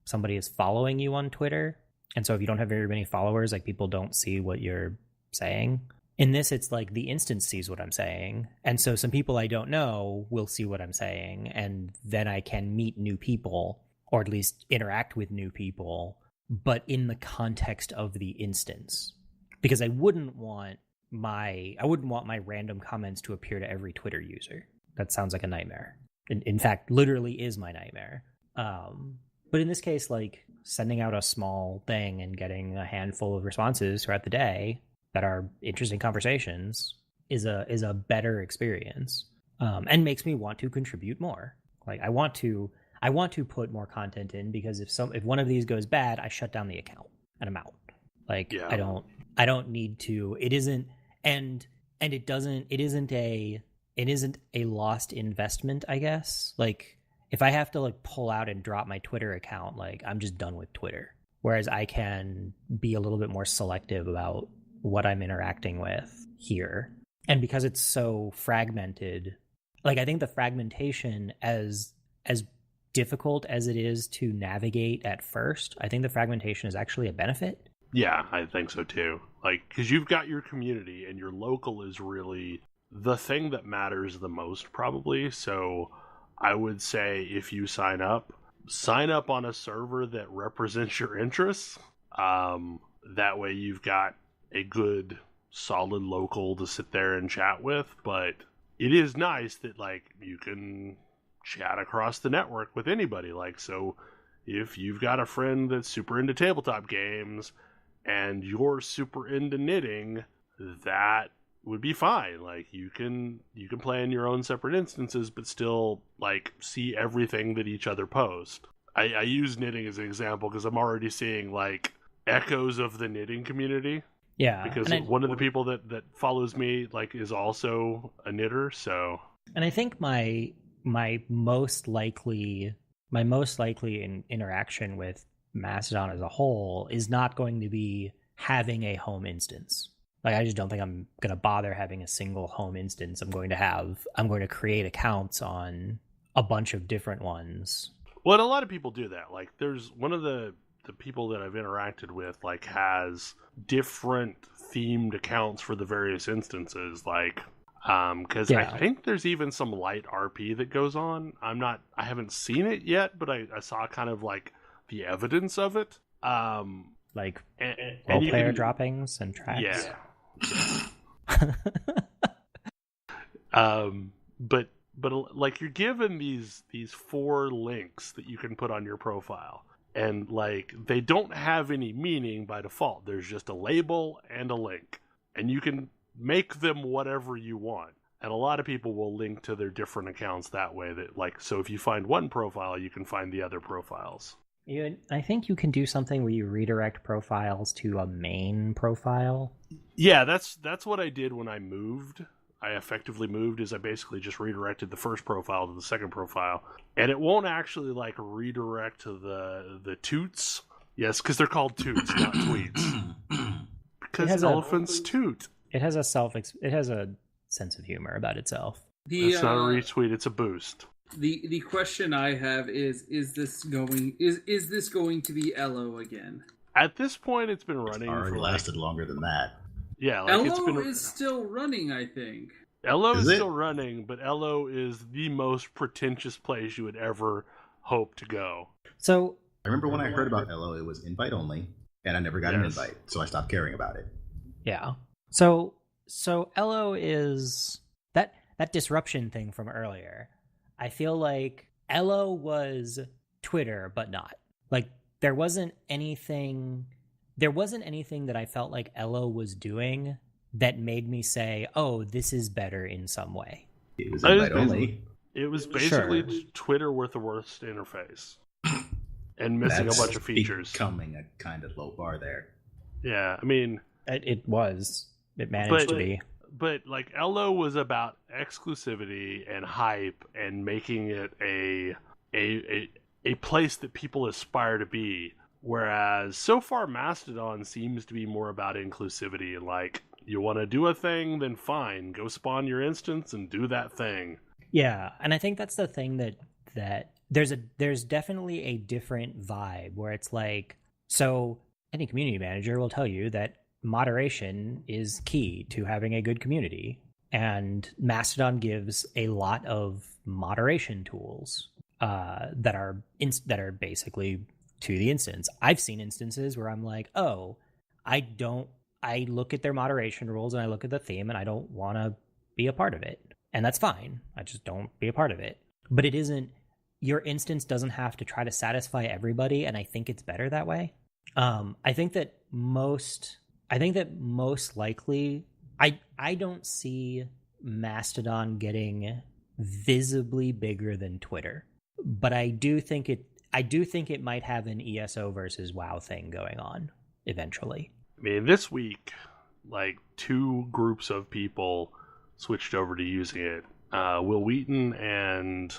somebody is following you on Twitter. And so if you don't have very many followers, like people don't see what you're saying. In this, it's like the instance sees what I'm saying. And so some people I don't know will see what I'm saying. And then I can meet new people or at least interact with new people, but in the context of the instance. Because I wouldn't want my random comments to appear to every Twitter user. That sounds like a nightmare. In fact, literally is my nightmare. But in this case, like sending out a small thing and getting a handful of responses throughout the day that are interesting conversations is a better experience, and makes me want to contribute more. Like I want to put more content in because if one of these goes bad, I shut down the account and I'm out. Like I don't need to. It isn't a lost investment, I guess. Like if I have to like pull out and drop my Twitter account, like I'm just done with Twitter. Whereas I can be a little bit more selective about what I'm interacting with here. And because it's so fragmented, like I think the fragmentation, as difficult as it is to navigate at first, I think the fragmentation is actually a benefit. Yeah, I think so too. Like, because you've got your community and your local is really the thing that matters the most, probably. So I would say if you sign up on a server that represents your interests. That way you've got a good, solid local to sit there and chat with. But it is nice that, like, you can chat across the network with anybody. Like, so if you've got a friend that's super into tabletop games and you're super into knitting, that would be fine. Like, you can play in your own separate instances, but still, like, see everything that each other post. I use knitting as an example because I'm already seeing, like, echoes of the knitting community. Yeah. Because one of the people that follows me, like, is also a knitter, so... And I think my most likely interaction with Mastodon as a whole is not going to be having a home instance. Like, I just don't think I'm going to bother having a single home instance. I'm going to create accounts on a bunch of different ones. Well, and a lot of people do that. Like, there's one of the people that I've interacted with, like, has different themed accounts for the various instances. Like, because I think there's even some light RP that goes on. I haven't seen it yet, but I saw kind of like the evidence of it. Like role player droppings and tracks. Yeah. But like, you're given these 4 links that you can put on your profile, and like they don't have any meaning by default. There's just a label and a link, and you can make them whatever you want. And a lot of people will link to their different accounts that way. That, like, so if you find one profile, you can find the other profiles. I think you can do something where you redirect profiles to a main profile. Yeah, that's what I did when I moved. I effectively moved, is I basically just redirected the first profile to the second profile. And it won't actually, like, redirect to the Toots. Yes, because they're called Toots, not tweets. Because elephants toot. It has a sense of humor about itself. It's not a retweet, it's a boost. The question I have is this going to be Elo again? At this point, it's been running. It's already lasted longer than that. Yeah, like, Elo is still running, I think. Elo is still running, but Elo is the most pretentious place you would ever hope to go. So I remember when I heard about Elo, it was invite only, and I never got an invite, so I stopped caring about it. Yeah. So Elo is that disruption thing from earlier. I feel like Elo was Twitter, but not. Like, there wasn't anything that I felt like Elo was doing that made me say, oh, this is better in some way. It was invite only. It was basically Sure. Twitter with the worst interface and missing a bunch of features. Becoming a kind of low bar there. Yeah, I mean, It was. It managed to be. but like Elo was about exclusivity and hype and making it a place that people aspire to be. Whereas so far Mastodon seems to be more about inclusivity and like, you want to do a thing, then fine, go spawn your instance and do that thing. Yeah, and I think that's the thing that there's definitely a different vibe where it's like, so any community manager will tell you that moderation is key to having a good community, and Mastodon gives a lot of moderation tools that are basically to the instance. I've seen instances where I'm like, oh, I look at their moderation rules and I look at the theme and I don't want to be a part of it. And that's fine. I just don't be a part of it. But it isn't, your instance doesn't have to try to satisfy everybody, and I think it's better that way. I think that most likely, I don't see Mastodon getting visibly bigger than Twitter. But I do think it might have an ESO versus WoW thing going on eventually. I mean, this week, like 2 groups of people switched over to using it. Will Wheaton and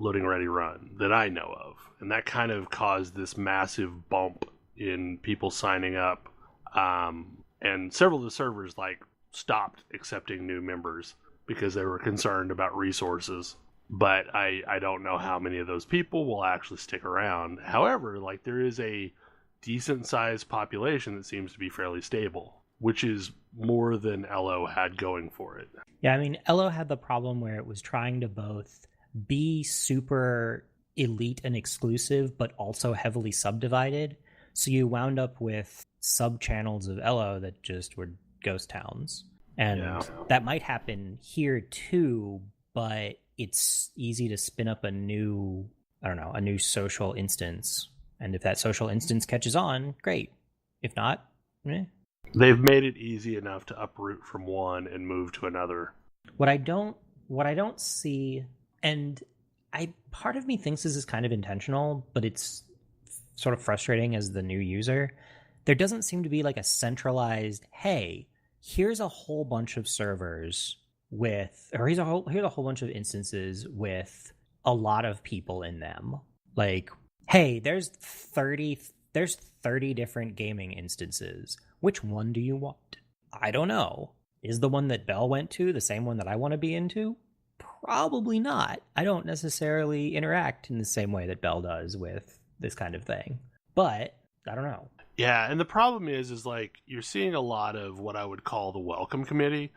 Loading Ready Run that I know of. And that kind of caused this massive bump in people signing up. And several of the servers like stopped accepting new members because they were concerned about resources. But I don't know how many of those people will actually stick around. However, like there is a decent sized population that seems to be fairly stable, which is more than Elo had going for it. Yeah, I mean, Elo had the problem where it was trying to both be super elite and exclusive, but also heavily subdivided. So you wound up with sub-channels of Elo that just were ghost towns. And that might happen here too, but it's easy to spin up a new social instance. And if that social instance catches on, great. If not, They've made it easy enough to uproot from one and move to another. What I don't see, and part of me thinks this is kind of intentional, but it's sort of frustrating as the new user. There doesn't seem to be like a centralized, hey, here's a whole bunch of servers here's a whole bunch of instances with a lot of people in them. Like, hey, there's 30 different gaming instances. Which one do you want? I don't know. Is the one that Bell went to the same one that I want to be into? Probably not. I don't necessarily interact in the same way that Bell does with this kind of thing. But I don't know. Yeah, and the problem is like you're seeing a lot of what I would call the welcome committee.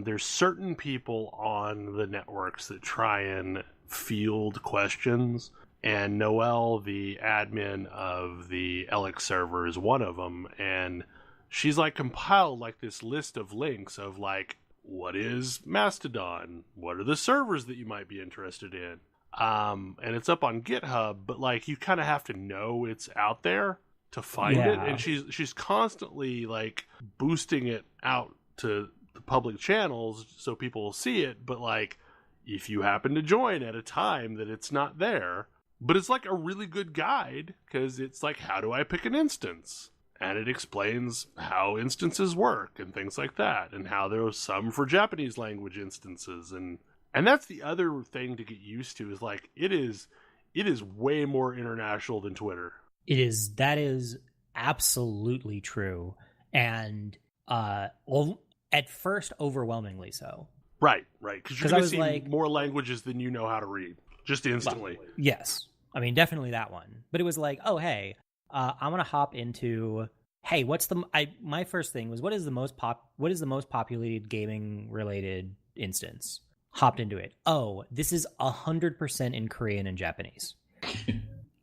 There's certain people on the networks that try and field questions, and Noelle, the admin of the Elix server, is one of them, and she's like compiled like this list of links of like, what is Mastodon? What are the servers that you might be interested in? And it's up on GitHub, but like you kind of have to know it's out there to find it, and she's constantly like boosting it out to the public channels so people will see it. But like, if you happen to join at a time that it's not there, but it's like a really good guide because it's like, how do I pick an instance? And it explains how instances work and things like that, and how there was some for Japanese language instances, and that's the other thing to get used to is like it is way more international than Twitter. That is absolutely true, and at first overwhelmingly so. Right, because you're going to see like, more languages than you know how to read just instantly. Well, yes, I mean definitely that one, but it was like, oh hey. I'm gonna hop into. Hey, my first thing was what is the most populated gaming related instance? Hopped into it. Oh, this is 100% in Korean and Japanese.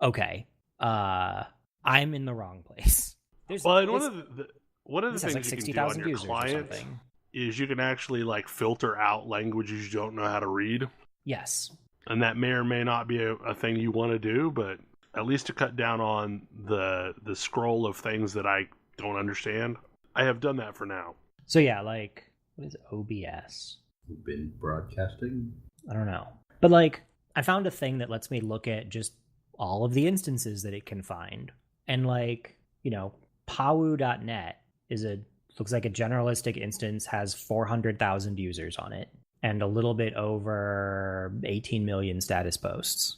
Okay, I'm in the wrong place. One of the things like you can do on your client is you can actually like filter out languages you don't know how to read. Yes, and that may or may not be a thing you want to do, but at least to cut down on the scroll of things that I don't understand. I have done that for now. So yeah, like, what is OBS? You've been broadcasting? I don't know. But like, I found a thing that lets me look at just all of the instances that it can find. And like, Pawu.net looks like a generalistic instance, has 400,000 users on it and a little bit over 18 million status posts.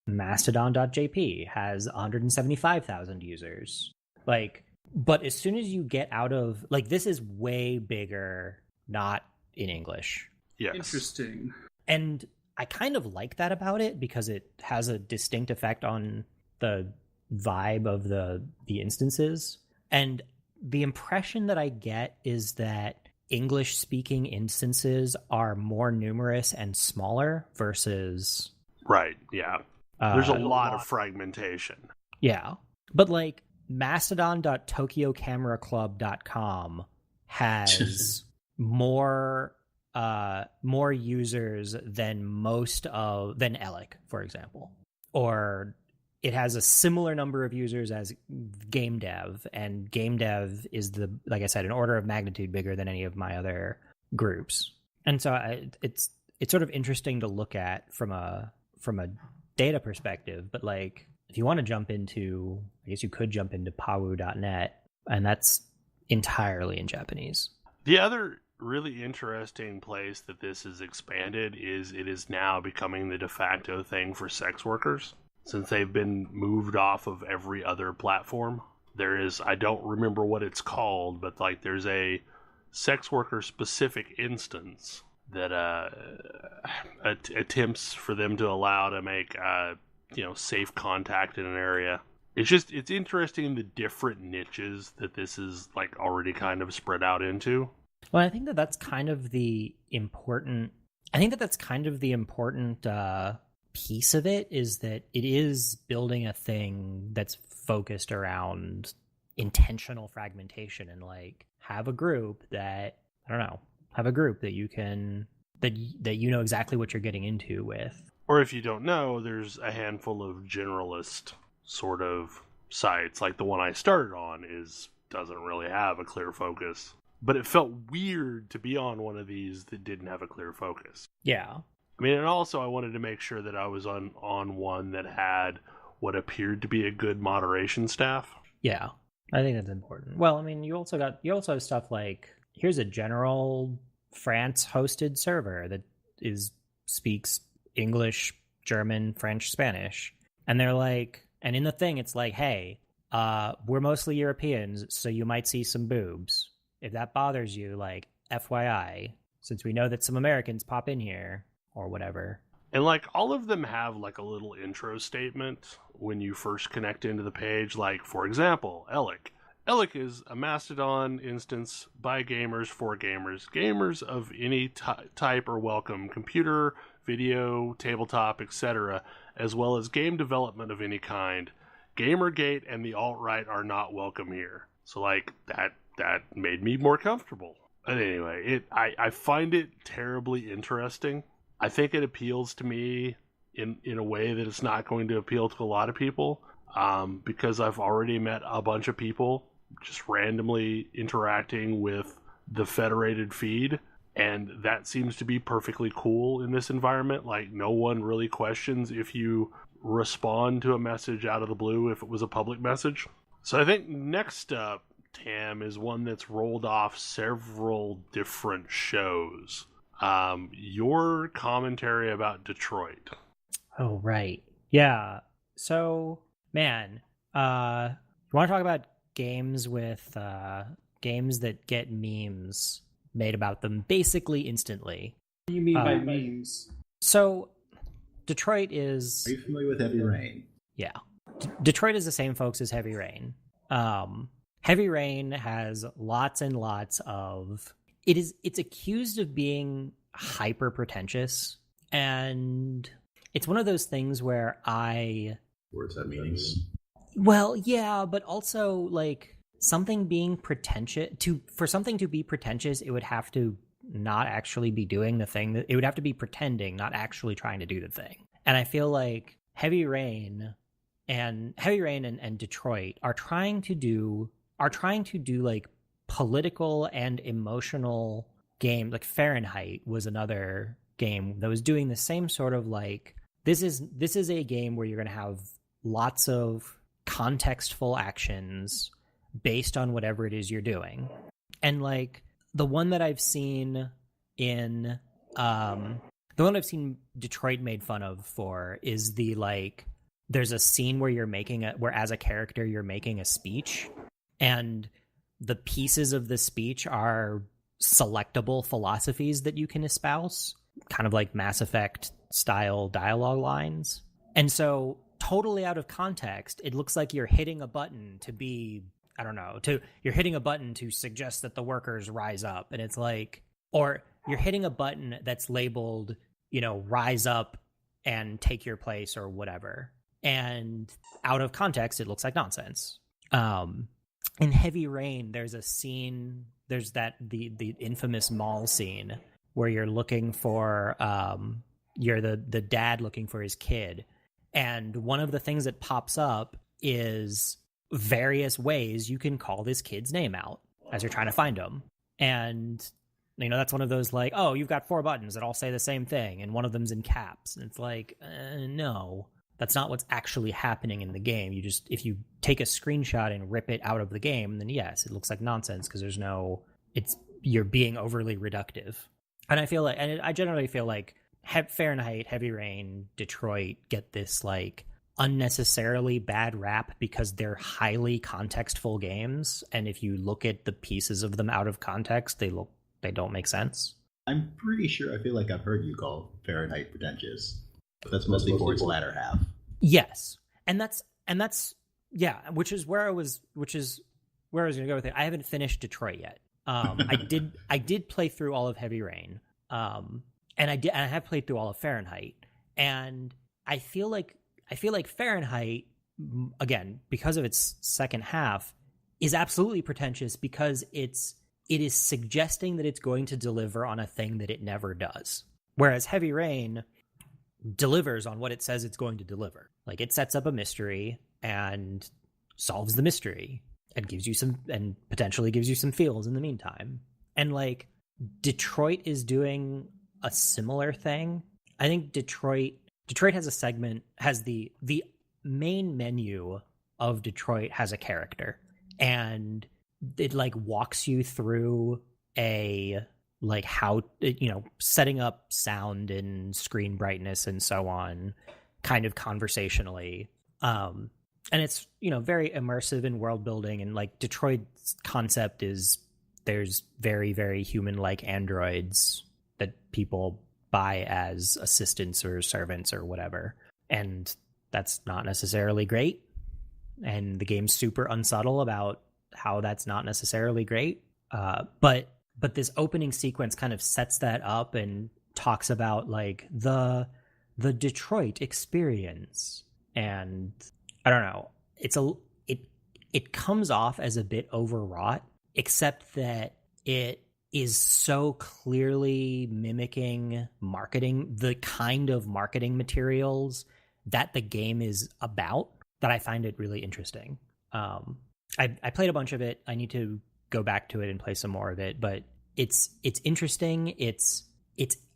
Mastodon.jp has 175,000 users. Like, but as soon as you get out of, like, this is way bigger, not in English. Yes. Interesting. And I kind of like that about it because it has a distinct effect on the vibe of the instances. And the impression that I get is that English speaking instances are more numerous and smaller versus Right, yeah. There's a lot of fragmentation. Yeah. But like mastodon.tokyocameraclub.com has more users than than Elec, for example. Or it has a similar number of users as Game Dev, and Game Dev is, like I said, an order of magnitude bigger than any of my other groups. And so it's sort of interesting to look at from a data perspective. But like, if you want to jump into, I guess you could jump into pawu.net, and that's entirely in Japanese. The other really interesting place that this is expanded is it is now becoming the de facto thing for sex workers. Since they've been moved off of every other platform, there is, I don't remember what it's called, but like there's a sex worker specific instance that attempts for them to allow to make safe contact in an area. It's interesting the different niches that this is like already kind of spread out into. Well, I think that's kind of the important piece of it, is that it is building a thing that's focused around intentional fragmentation, and like have a group that you can that you know exactly what you're getting into with. Or if you don't know, there's a handful of generalist sort of sites, like the one I started on doesn't really have a clear focus. But it felt weird to be on one of these that didn't have a clear focus. Yeah. I mean, and also I wanted to make sure that I was on one that had what appeared to be a good moderation staff. Yeah, I think that's important. Well, I mean, you also have stuff like, here's a general France-hosted server that speaks English, German, French, Spanish, and they're like, and in the thing, it's like, hey, we're mostly Europeans, so you might see some boobs. If that bothers you, like, FYI, since we know that some Americans pop in here, or whatever. And like all of them have like a little intro statement when you first connect into the page. Like, for example, Elec. Elec is a Mastodon instance by gamers for gamers. Gamers of any type are welcome. Computer, video, tabletop, etc., as well as game development of any kind. Gamergate and the alt-right are not welcome here. So like that made me more comfortable. But anyway, I find it terribly interesting. I think it appeals to me in a way that it's not going to appeal to a lot of people, because I've already met a bunch of people just randomly interacting with the federated feed, and that seems to be perfectly cool in this environment. Like, no one really questions if you respond to a message out of the blue if it was a public message. So I think next up, Tam, is one that's rolled off several different shows. Your commentary about Detroit. Oh, right. Yeah. So, man, you want to talk about games with games that get memes made about them basically instantly? What do you mean by memes? So, Detroit is... Are you familiar with Heavy Rain? Yeah. Detroit is the same folks as Heavy Rain. Heavy Rain has lots and lots of... It's accused of being hyper pretentious, and it's one of those things where Words have meanings. Well, yeah, but also like something being pretentious for something to be pretentious, it would have to not actually be doing the thing. That it would have to be pretending, not actually trying to do the thing. And I feel like Heavy Rain and Detroit are trying to do like political and emotional game. Like Fahrenheit was another game that was doing the same sort of like, this is a game where you're going to have lots of contextful actions based on whatever it is you're doing. And like the one that I've seen in the one I've seen Detroit made fun of for is the like, there's a scene where where as a character you're making a speech, and the pieces of the speech are selectable philosophies that you can espouse, kind of like Mass Effect style dialogue lines. And so totally out of context, it looks like you're hitting a button to be, I don't know, you're hitting a button to suggest that the workers rise up. And it's like, or you're hitting a button that's labeled, rise up and take your place or whatever. And out of context, it looks like nonsense. In Heavy Rain, there's a scene, there's the infamous mall scene where you're looking for, you're the dad looking for his kid. And one of the things that pops up is various ways you can call this kid's name out as you're trying to find him. And, that's one of those like, oh, you've got 4 buttons that all say the same thing, and one of them's in caps. And it's like, no, that's not what's actually happening in the game. If you take a screenshot and rip it out of the game, then yes, it looks like nonsense because you're being overly reductive. And I generally feel like Fahrenheit, Heavy Rain, Detroit get this like unnecessarily bad rap because they're highly contextful games, and if you look at the pieces of them out of context, they don't make sense. I'm pretty sure I feel like I've heard you call Fahrenheit pretentious, but that's mostly for its latter half. Yes, and that's which is where I was going to go with it. I haven't finished Detroit yet. I did play through all of Heavy Rain. And I have played through all of Fahrenheit, and I feel like Fahrenheit, again, because of its second half, is absolutely pretentious because it is suggesting that it's going to deliver on a thing that it never does. Whereas Heavy Rain delivers on what it says it's going to deliver. Like, it sets up a mystery and solves the mystery and potentially gives you some feels in the meantime. And like, Detroit is doing a similar thing. I think Detroit has a segment, has the main menu of Detroit has a character, and it like walks you through a like how, setting up sound and screen brightness and so on, kind of conversationally. And it's, very immersive in world building, and like Detroit's concept is there's very, very human-like androids that people buy as assistants or servants or whatever. And that's not necessarily great. And the game's super unsubtle about how that's not necessarily great. But this opening sequence kind of sets that up and talks about like the Detroit experience. And I don't know, it comes off as a bit overwrought, except that it is so clearly mimicking marketing, the kind of marketing materials that the game is about, that I find it really interesting. I played a bunch of it. I need to go back to it and play some more of it, but it's interesting.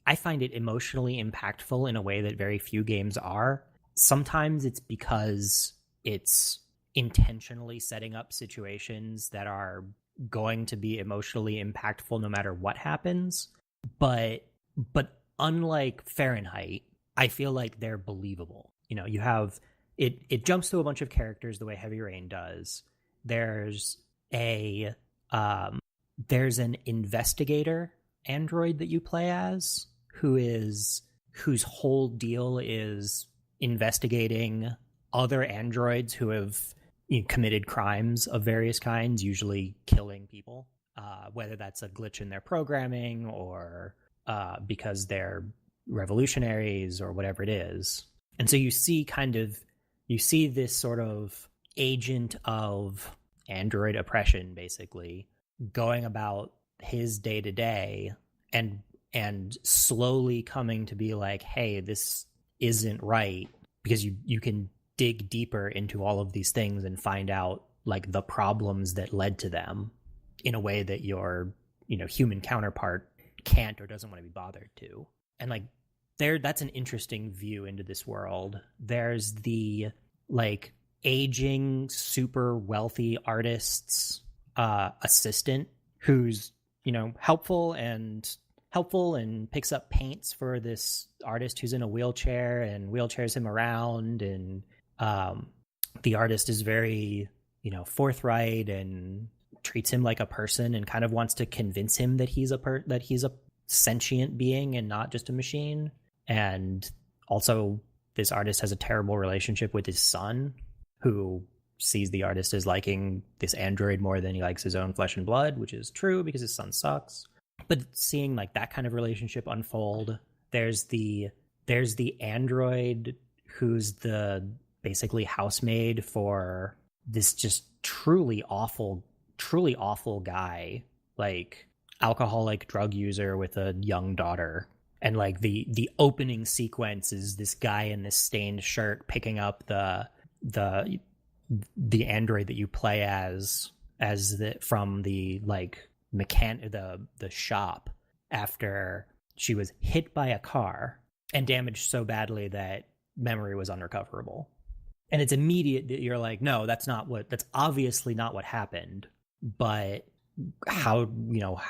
I find it emotionally impactful in a way that very few games are. Sometimes it's because it's intentionally setting up situations that are going to be emotionally impactful no matter what happens. But unlike Fahrenheit, I feel like they're believable. You have it jumps to a bunch of characters the way Heavy Rain does. There's an investigator android that you play as whose whole deal is investigating other androids who have committed crimes of various kinds, usually killing people, whether that's a glitch in their programming or because they're revolutionaries or whatever it is. And so you see this sort of agent of android oppression basically going about his day to day and slowly coming to be like, hey, this isn't right, because you can dig deeper into all of these things and find out like the problems that led to them in a way that your human counterpart can't or doesn't want to be bothered to. and like that's an interesting view into this world. There's the like aging super wealthy artist's assistant who's, you know, helpful and picks up paints for this artist who's in a wheelchair and wheelchairs him around, and the artist is very, you know, forthright and treats him like a person and kind of wants to convince him that he's a sentient being and not just a machine. And also, this artist has a terrible relationship with his son, who sees the artist as liking this android more than he likes his own flesh and blood, which is true because his son sucks. But seeing like that kind of relationship unfold, there's the android who's the basically housemaid for this just truly awful guy, like alcoholic drug user with a young daughter. And like the opening sequence is this guy in this stained shirt picking up the android that you play as from the like the shop after she was hit by a car and damaged so badly that memory was unrecoverable. And it's immediate that you're like, no, that's obviously not what happened. But how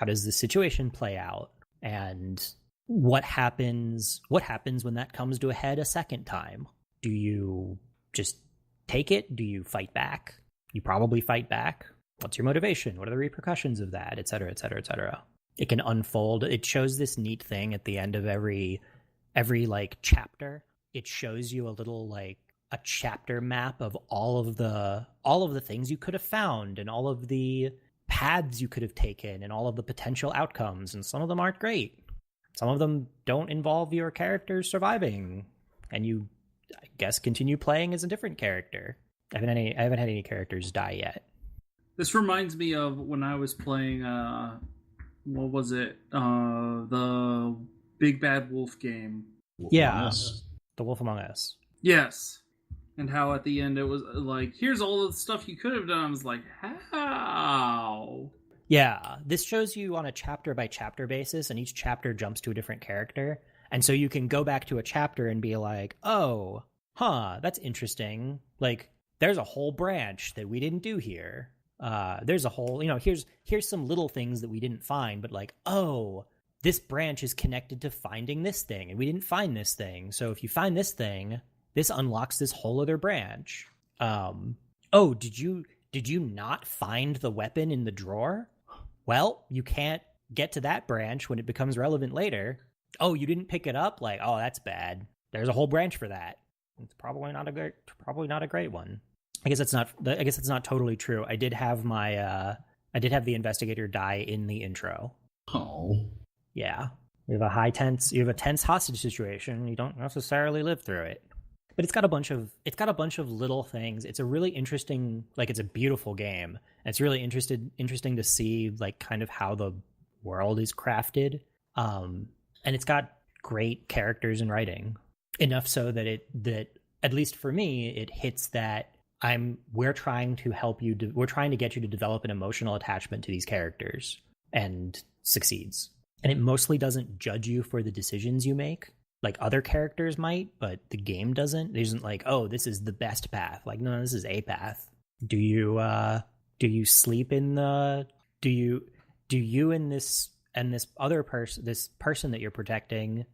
does the situation play out? And what happens when that comes to a head a second time? Do you just take it? Do you fight back? You probably fight back. What's your motivation? What are the repercussions of that? Et cetera, et cetera, et cetera. It can unfold. It shows this neat thing at the end of every like chapter. It shows you a little like a chapter map of all of the things you could have found and all of the paths you could have taken and all of the potential outcomes. And some of them aren't great. Some of them don't involve your characters surviving, and you, I guess, continue playing as a different character. I haven't had any characters die yet. This reminds me of when I was playing, what was it? The Big Bad Wolf game. The Wolf Among Us. Yes. And how at the end it was like, here's all the stuff you could have done. I was like, how? Yeah, this shows you on a chapter-by-chapter basis, and each chapter jumps to a different character. And so you can go back to a chapter and be like, oh, that's interesting. Like, there's a whole branch that we didn't do here. There's a whole, here's some little things that we didn't find, but like, oh, this branch is connected to finding this thing, and we didn't find this thing. So if you find this thing, this unlocks this whole other branch. Did you not find the weapon in the drawer? Well, you can't get to that branch when it becomes relevant later. Oh, you didn't pick it up? Like, oh, that's bad. There's a whole branch for that. It's probably not a great one. I guess it's not totally true. I did have the investigator die in the intro. Oh. Yeah. You have a tense hostage situation. You don't necessarily live through it. But it's got a bunch of little things. It's a really interesting, like, it's a beautiful game. And it's really interesting to see like kind of how the world is crafted. And it's got great characters and writing. Enough so that at least for me, it hits that we're trying to help you. We're trying to get you to develop an emotional attachment to these characters, and succeeds. And it mostly doesn't judge you for the decisions you make, like other characters might, but the game doesn't. It isn't like, oh, this is the best path. Like, no, this is a path. Do you sleep in the? Do you and this other person, this person that you're protecting,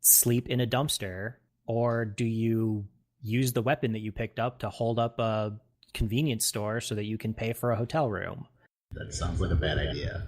sleep in a dumpster, or do you use the weapon that you picked up to hold up a convenience store so that you can pay for a hotel room? That sounds like a bad idea.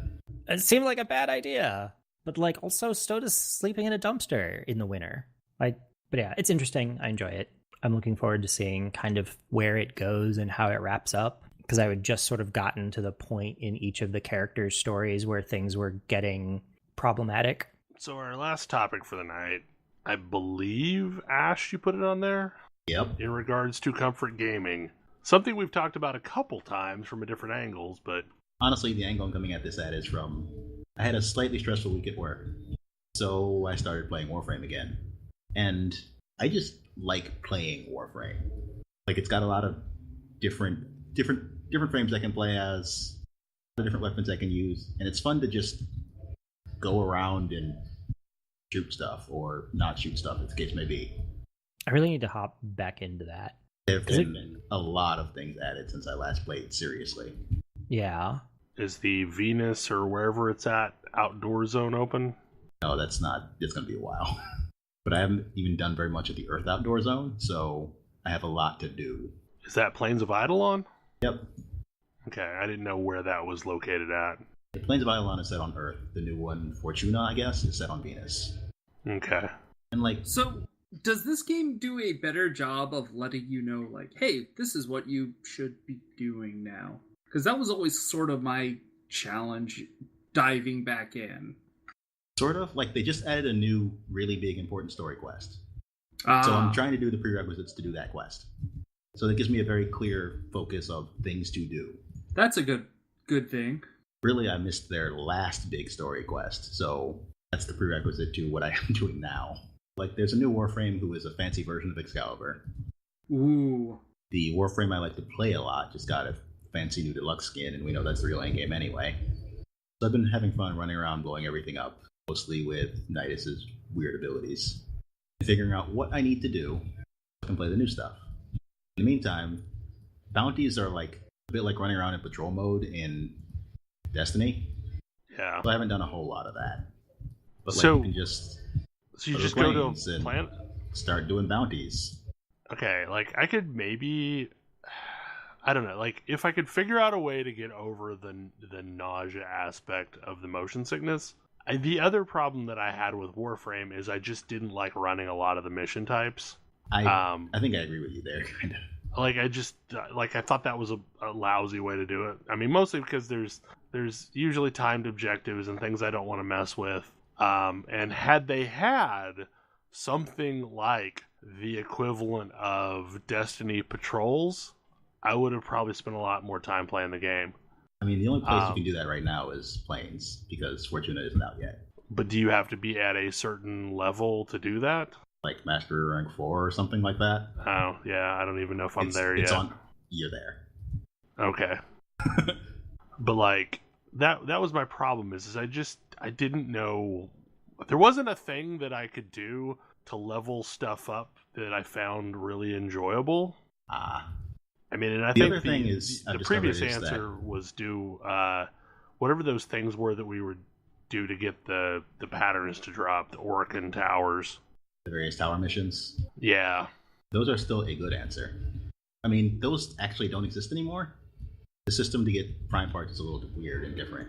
It seemed like a bad idea, but like also so does sleeping in a dumpster in the winter. But yeah, it's interesting. I enjoy it. I'm looking forward to seeing kind of where it goes and how it wraps up, because I had just sort of gotten to the point in each of the characters' stories where things were getting problematic. So our last topic for the night, I believe, Ash, you put it on there? Yep. In regards to comfort gaming. Something we've talked about a couple times from different angles, but... Honestly, the angle I'm coming at this at is from... I had a slightly stressful week at work, so I started playing Warframe again. And I just like playing Warframe. Like, it's got a lot of different frames I can play as, the different weapons I can use, and it's fun to just go around and shoot stuff or not shoot stuff, as the case may be. I really need to hop back into that. There have been a lot of things added since I last played seriously. Yeah. Is the Venus or wherever it's at outdoor zone open? No, that's not. It's going to be a while. But I haven't even done very much of the Earth outdoor zone, so I have a lot to do. Is that Plains of Eidolon? Yep. Okay, I didn't know where that was located at. The Plains of Eidolon is set on Earth. The new one, Fortuna, I guess, is set on Venus. Okay. And So, does this game do a better job of letting you know, like, hey, this is what you should be doing now? Because that was always sort of my challenge diving back in. sort of, like they just added a new, really big, important story quest. So I'm trying to do the prerequisites to do that quest. So that gives me a very clear focus of things to do. That's a good thing. Really, I missed their last big story quest, so that's the prerequisite to what I am doing now. Like, there's a new Warframe who is a fancy version of Excalibur. Ooh. The Warframe I like to play a lot just got a fancy new deluxe skin, and we know that's the real endgame anyway. So I've been having fun running around blowing everything up, mostly with Nidus's weird abilities, and figuring out what I need to do so I can play the new stuff. In the meantime, bounties are like a bit like running around in patrol mode in Destiny. Yeah. So I haven't done a whole lot of that. But like, So- you can just So you go to just go to planes and a planet? start doing bounties. Okay, like I could maybe, I don't know, like if I could figure out a way to get over the nausea aspect of the motion sickness. The other problem that I had with Warframe is I just didn't like running a lot of the mission types. I think I agree with you there, kind of. Like I just like I thought that was a lousy way to do it. I mean, mostly because there's usually timed objectives and things I don't want to mess with. And had they had something like the equivalent of Destiny patrols, I would have probably spent a lot more time playing the game. I mean, the only place you can do that right now is Plains, because Fortuna isn't out yet. But do you have to be at a certain level to do that? Like Master Rank 4 or something like that. Oh, yeah, I don't even know if I'm there it's yet. You're there. Okay. But like that was my problem is I didn't know there wasn't a thing that I could do to level stuff up that I found really enjoyable. I mean, and I The think other thing is, the I've previous discovered is answer was do whatever those things were that we would do to get the patterns to drop, the Orkin towers. the various tower missions. Yeah. Those are still a good answer. I mean, those actually don't exist anymore. The system to get prime parts is a little weird and different.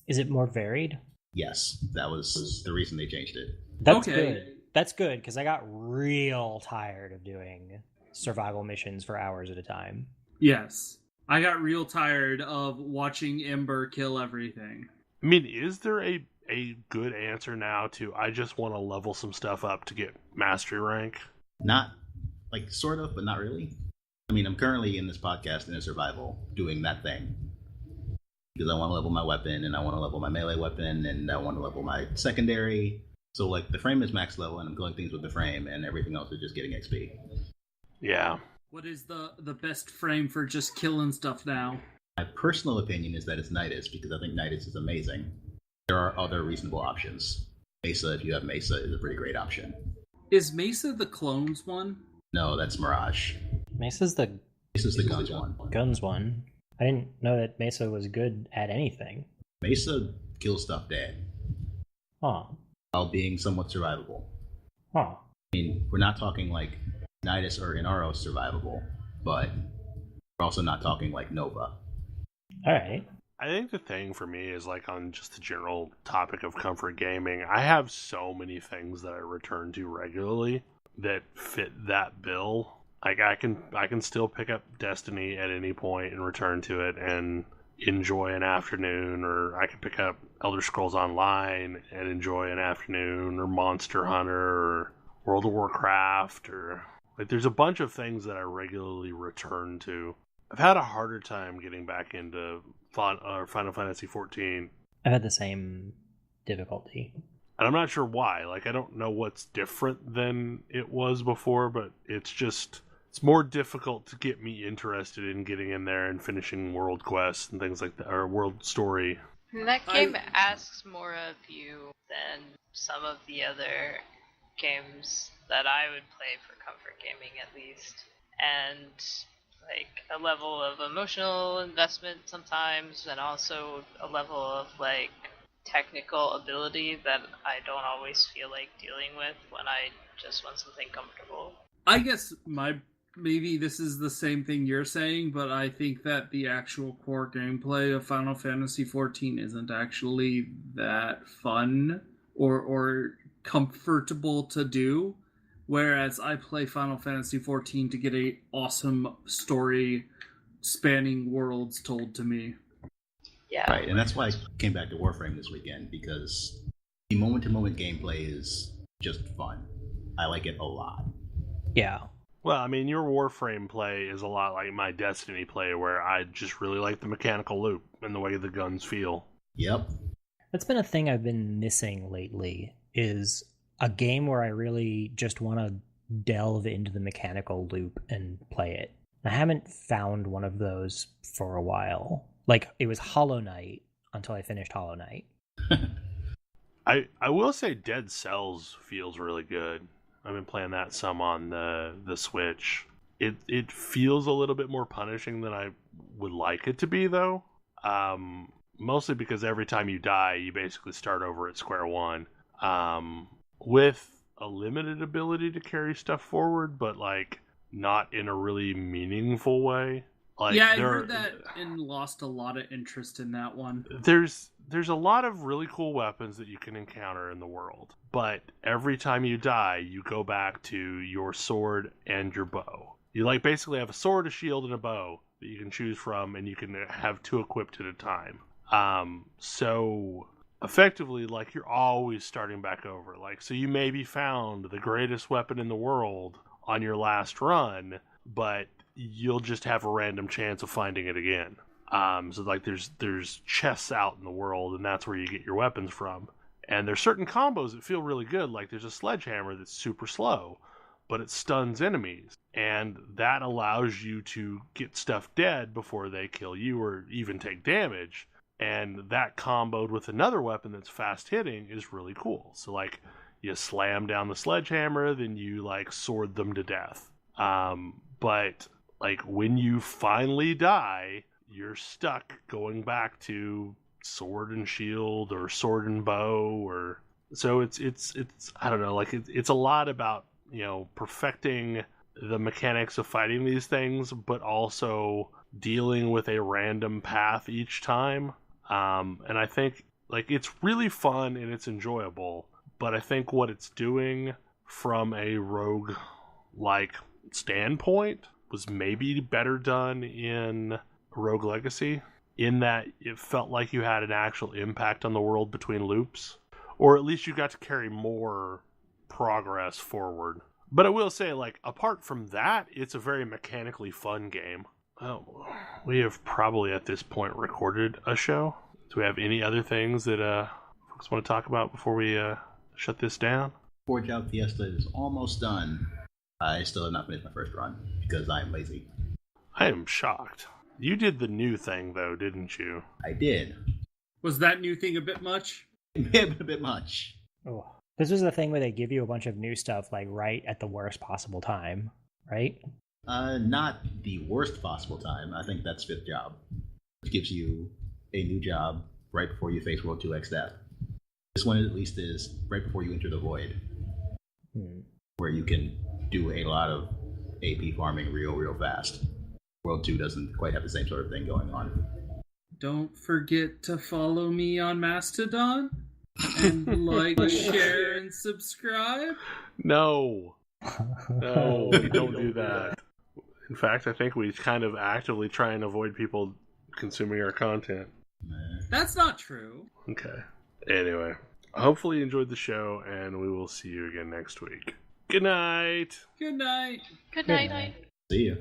Is it more varied? Yes, that was the reason they changed it. That's Okay. good. That's good, because I got real tired of doing survival missions for hours at a time. Yes. I got real tired of watching Ember kill everything. I mean, is there a good answer now to I just want to level some stuff up to get mastery rank? Not, like, sort of, but not really. I mean, I'm currently in this podcast in a survival doing that thing. Because I want to level my weapon, and I want to level my melee weapon, and I want to level my secondary. So, like, the frame is max level, and I'm killing things with the frame, and everything else is just getting XP. Yeah. What is the best frame for just killing stuff now? My personal opinion is that it's Nidus, because I think Nidus is amazing. There are other reasonable options. Mesa, if you have Mesa, is a pretty great option. Is Mesa the clones one? No, that's Mirage. Mesa's the Mesa's the guns one. guns one. I didn't know that Mesa was good at anything. Mesa kills stuff dead, Huh. while being somewhat survivable. Huh. I mean, we're not talking like Nidus or Inaros survivable, but we're also not talking like Nova. Alright. I think the thing for me is like on just the general topic of comfort gaming, I have so many things that I return to regularly that fit that bill. Like I can still pick up Destiny at any point and return to it and enjoy an afternoon, or I can pick up Elder Scrolls Online and enjoy an afternoon, or Monster Hunter, or World of Warcraft, or like there's a bunch of things that I regularly return to. I've had a harder time getting back into Final Fantasy XIV. I've had the same difficulty. And I'm not sure why. Like, I don't know what's different than it was before, but it's more difficult to get me interested in getting in there and finishing world quests and things like that, or world story. That game asks more of you than some of the other games that I would play for comfort gaming, at least. And like a level of emotional investment sometimes, and also a level of like technical ability that I don't always feel like dealing with when I just want something comfortable. I guess maybe this is the same thing you're saying, but I think that the actual core gameplay of Final Fantasy XIV isn't actually that fun or comfortable to do. Whereas I play Final Fantasy XIV to get a awesome story spanning worlds told to me. Yeah. Right, and that's why I came back to Warframe this weekend, because the moment-to-moment gameplay is just fun. I like it a lot. Yeah. Well, I mean, your Warframe play is a lot like my Destiny play, where I just really like the mechanical loop and the way the guns feel. Yep. That's been a thing I've been missing lately, is a game where I really just want to delve into the mechanical loop and play it. I haven't found one of those for a while. Like, it was Hollow Knight until I finished Hollow Knight. I will say Dead Cells feels really good. I've been playing that some on the Switch. It feels a little bit more punishing than I would like it to be, though. Mostly because every time you die, you basically start over at square one. With a limited ability to carry stuff forward, but like not in a really meaningful way. Like, yeah, I heard that and lost a lot of interest in that one. There's a lot of really cool weapons that you can encounter in the world, but every time you die, you go back to your sword and your bow. You like basically have a sword, a shield, and a bow that you can choose from, and you can have two equipped at a time. So effectively, like, you're always starting back over. Like, so you maybe found the greatest weapon in the world on your last run, but you'll just have a random chance of finding it again. So like there's chests out in the world, and that's where you get your weapons from. And there's certain combos that feel really good. Like there's a sledgehammer that's super slow, but it stuns enemies, and that allows you to get stuff dead before they kill you or even take damage. And that comboed with another weapon that's fast hitting is really cool. So like you slam down the sledgehammer, then you like sword them to death. But like when you finally die, you're stuck going back to sword and shield or sword and bow, or so it's I don't know, like it's a lot about, you know, perfecting the mechanics of fighting these things, but also dealing with a random path each time. And I think like it's really fun and it's enjoyable, but I think what it's doing from a rogue like standpoint was maybe better done in Rogue Legacy, in that it felt like you had an actual impact on the world between loops, or at least you got to carry more progress forward. But I will say, like, apart from that, it's a very mechanically fun game. Oh, we have probably at this point recorded a show. Do we have any other things that folks want to talk about before we shut this down? Forge Out Fiesta is almost done. I still have not finished my first run because I am lazy. I am shocked. You did the new thing, though, didn't you? I did. Was that new thing a bit much? It may have been a bit much. Oh, this was the thing where they give you a bunch of new stuff like right at the worst possible time, right? Not the worst possible time. I think that's fifth job, which gives you a new job right before you face World 2X death. This one at least is right before you enter the void, where you can do a lot of AP farming real fast. World 2 doesn't quite have the same sort of thing going on. Don't forget to follow me on Mastodon and like, share, and subscribe. No. No, we don't do that. In fact, I think we kind of actively try and avoid people consuming our content. That's not true. Okay. Anyway, hopefully you enjoyed the show, and we will see you again next week. Good night. Good night. Good night. See you.